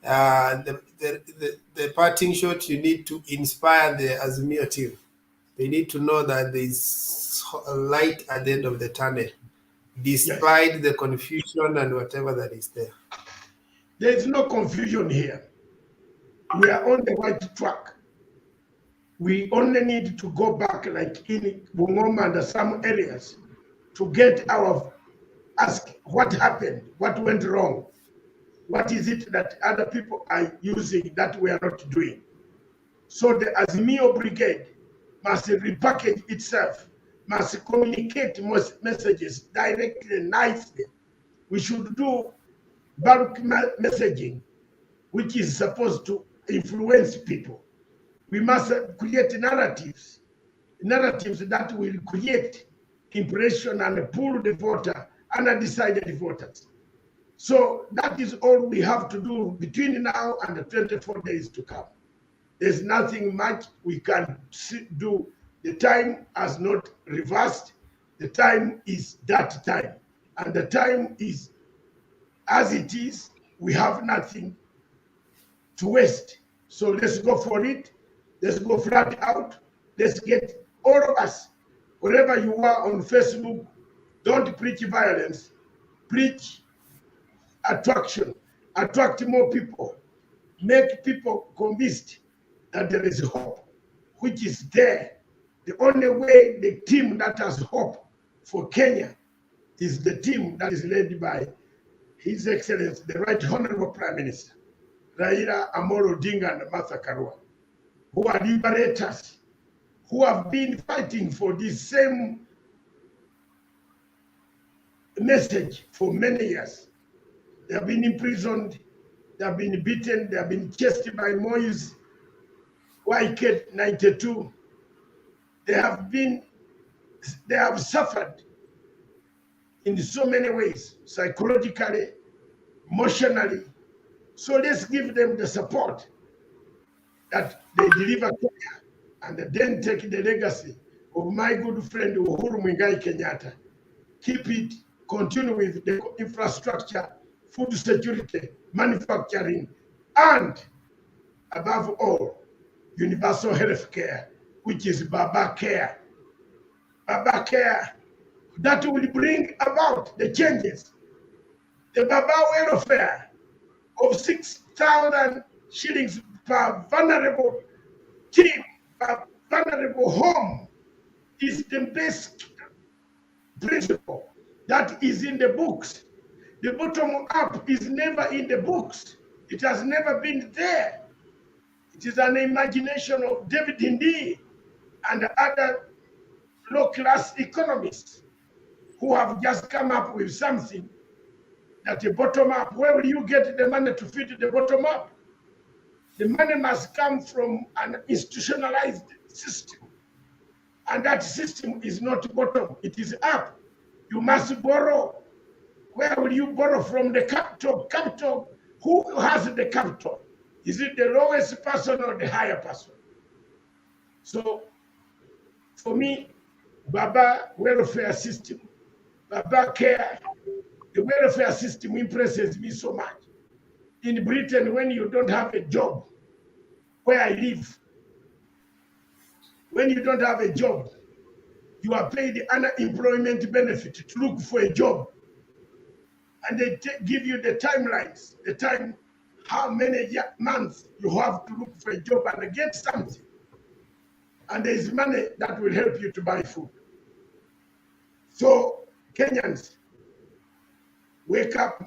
Speaker 1: The parting shot, you need to inspire the Azimio team. They need to know that there's a light at the end of the tunnel, despite the confusion and whatever that is there.
Speaker 2: There is no confusion here. We are on the right track. We only need to go back, like in Bungoma and some areas, to get ask what happened, what went wrong, what is it that other people are using that we are not doing. So the Azimio Brigade must repackage itself, must communicate messages directly, nicely. We should do bulk messaging, which is supposed to influence people. We must create narratives that will create impression and pull the voter, undecided voters. So that is all we have to do between now and the 24 days to come. There's nothing much we can do. The time has not reversed. The time is that time. And the time is as it is. We have nothing to waste. So let's go for it. Let's go flat out. Let's get all of us, wherever you are on Facebook, don't preach violence. Preach attraction. Attract more people. Make people convinced that there is hope, which is there. The only way the team that has hope for Kenya is the team that is led by His Excellency, the Right Honorable Prime Minister, Raila Amolo Odinga and Martha Karua, who are liberators, who have been fighting for this same message for many years. They have been imprisoned, they have been beaten, they have been chased by Moise, YK 92. They have suffered in so many ways, psychologically, emotionally. So let's give them the support that they deliver Kenya, and then take the legacy of my good friend Uhuru Kenyatta. Keep it, continue with the infrastructure, food security, manufacturing, and above all, universal health care, which is Baba Care. Baba Care, that will bring about the changes. The Baba welfare of 6,000 shillings per vulnerable team, per vulnerable home, is the best principle that is in the books. The bottom up is never in the books. It has never been there. It is an imagination of David Hindi and other low-class economists who have just come up with something that the bottom up. Where will you get the money to feed the bottom up? The money must come from an institutionalized system. And that system is not bottom, it is up. You must borrow. Where will you borrow from? The capital? Capital, who has the capital? Is it the lowest person or the higher person? So for me, Baba welfare system, Baba Care, the welfare system impresses me so much. In Britain, when you don't have a job, where I live, when you don't have a job, you are paid unemployment benefit to look for a job. And they give you the timelines, the time, how many months you have to look for a job and get something. And there is money that will help you to buy food. So Kenyans, wake up,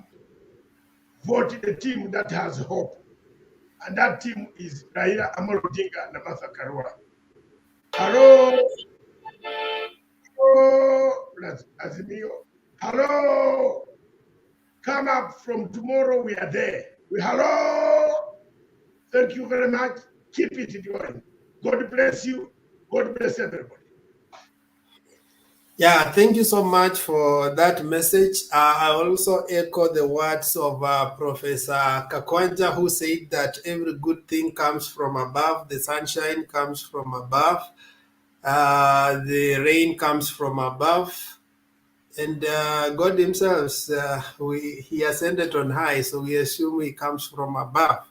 Speaker 2: vote the team that has hope. And that team is Raila Amolo Odinga and Martha Karua. Hello. Hello. Azimio. Hello. come up from tomorrow, we are there. Hello. Thank you very much. Keep it going. God bless you. God bless everybody.
Speaker 1: Yeah, thank you so much for that message. I also echo the words of Professor Kakwanja, who said that every good thing comes from above, the sunshine comes from above, the rain comes from above, and God Himself, He ascended on high, so we assume He comes from above.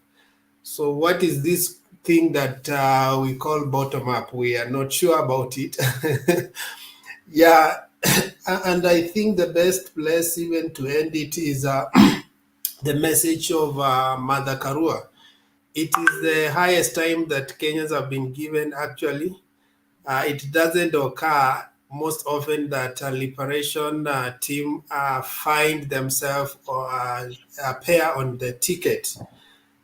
Speaker 1: So, what is this thing that we call bottom up? We are not sure about it. Yeah, and I think the best place even to end it is the message of Mother Karua. It is the highest time that Kenyans have been given, actually. It doesn't occur most often that a liberation team find themselves or appear on the ticket.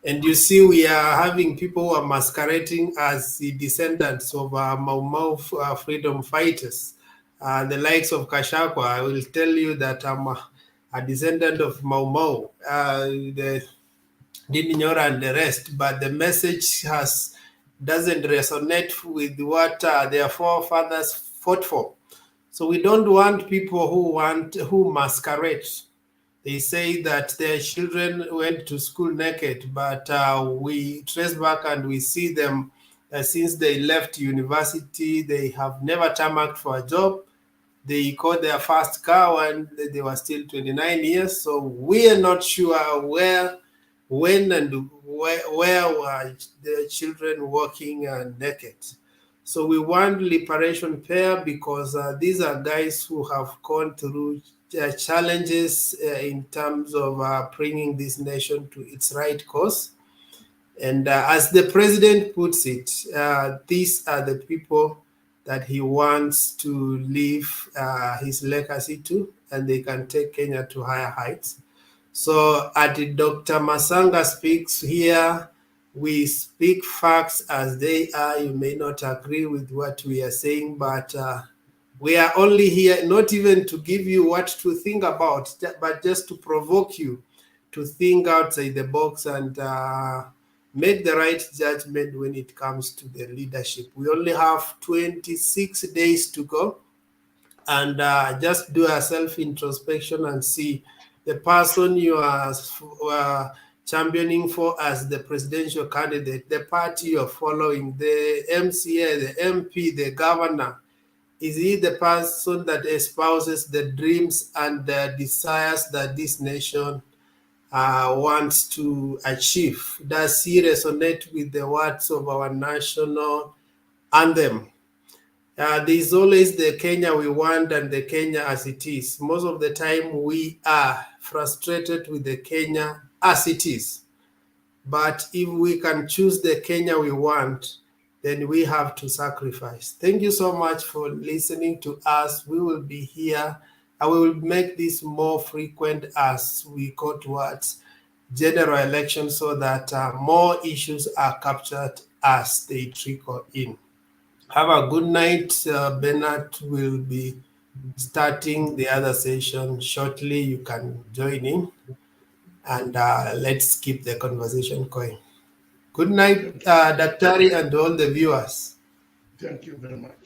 Speaker 1: And you see, we are having people who are masquerading as the descendants of Mau Mau freedom fighters. The likes of Kashakwa, I will tell you that I'm a descendant of Mau Mau, the Dininyora and the rest, but the message doesn't resonate with what their forefathers fought for. So we don't want people who masquerade. They say that their children went to school naked, but we trace back and we see them since they left university, they have never tarmacked for a job. They got their first car when they were still 29 years. So we are not sure when, and where were the children walking naked. So we want liberation pair because these are guys who have gone through challenges in terms of bringing this nation to its right course. And as the president puts it, these are the people that he wants to leave his legacy to, and they can take Kenya to higher heights. So at Dr. Matsanga speaks here, we speak facts as they are. You may not agree with what we are saying, but we are only here not even to give you what to think about, but just to provoke you to think outside the box and make the right judgment when it comes to the leadership. We only have 26 days to go, and just do a self-introspection and see the person you are championing for as the presidential candidate, the party you're following, the MCA, the MP, the governor. Is he the person that espouses the dreams and the desires that this nation wants to achieve? Does he resonate with the words of our national anthem? There's always the Kenya we want and the Kenya as it is. Most of the time, we are frustrated with the Kenya as it is. But if we can choose the Kenya we want, then we have to sacrifice. Thank you so much for listening to us. We will be here. I will make this more frequent as we go towards general elections so that more issues are captured as they trickle in. Have a good night. Bernard will be starting the other session shortly. You can join in and let's keep the conversation going. Good night, Daktari, and all the viewers.
Speaker 2: Thank you very much.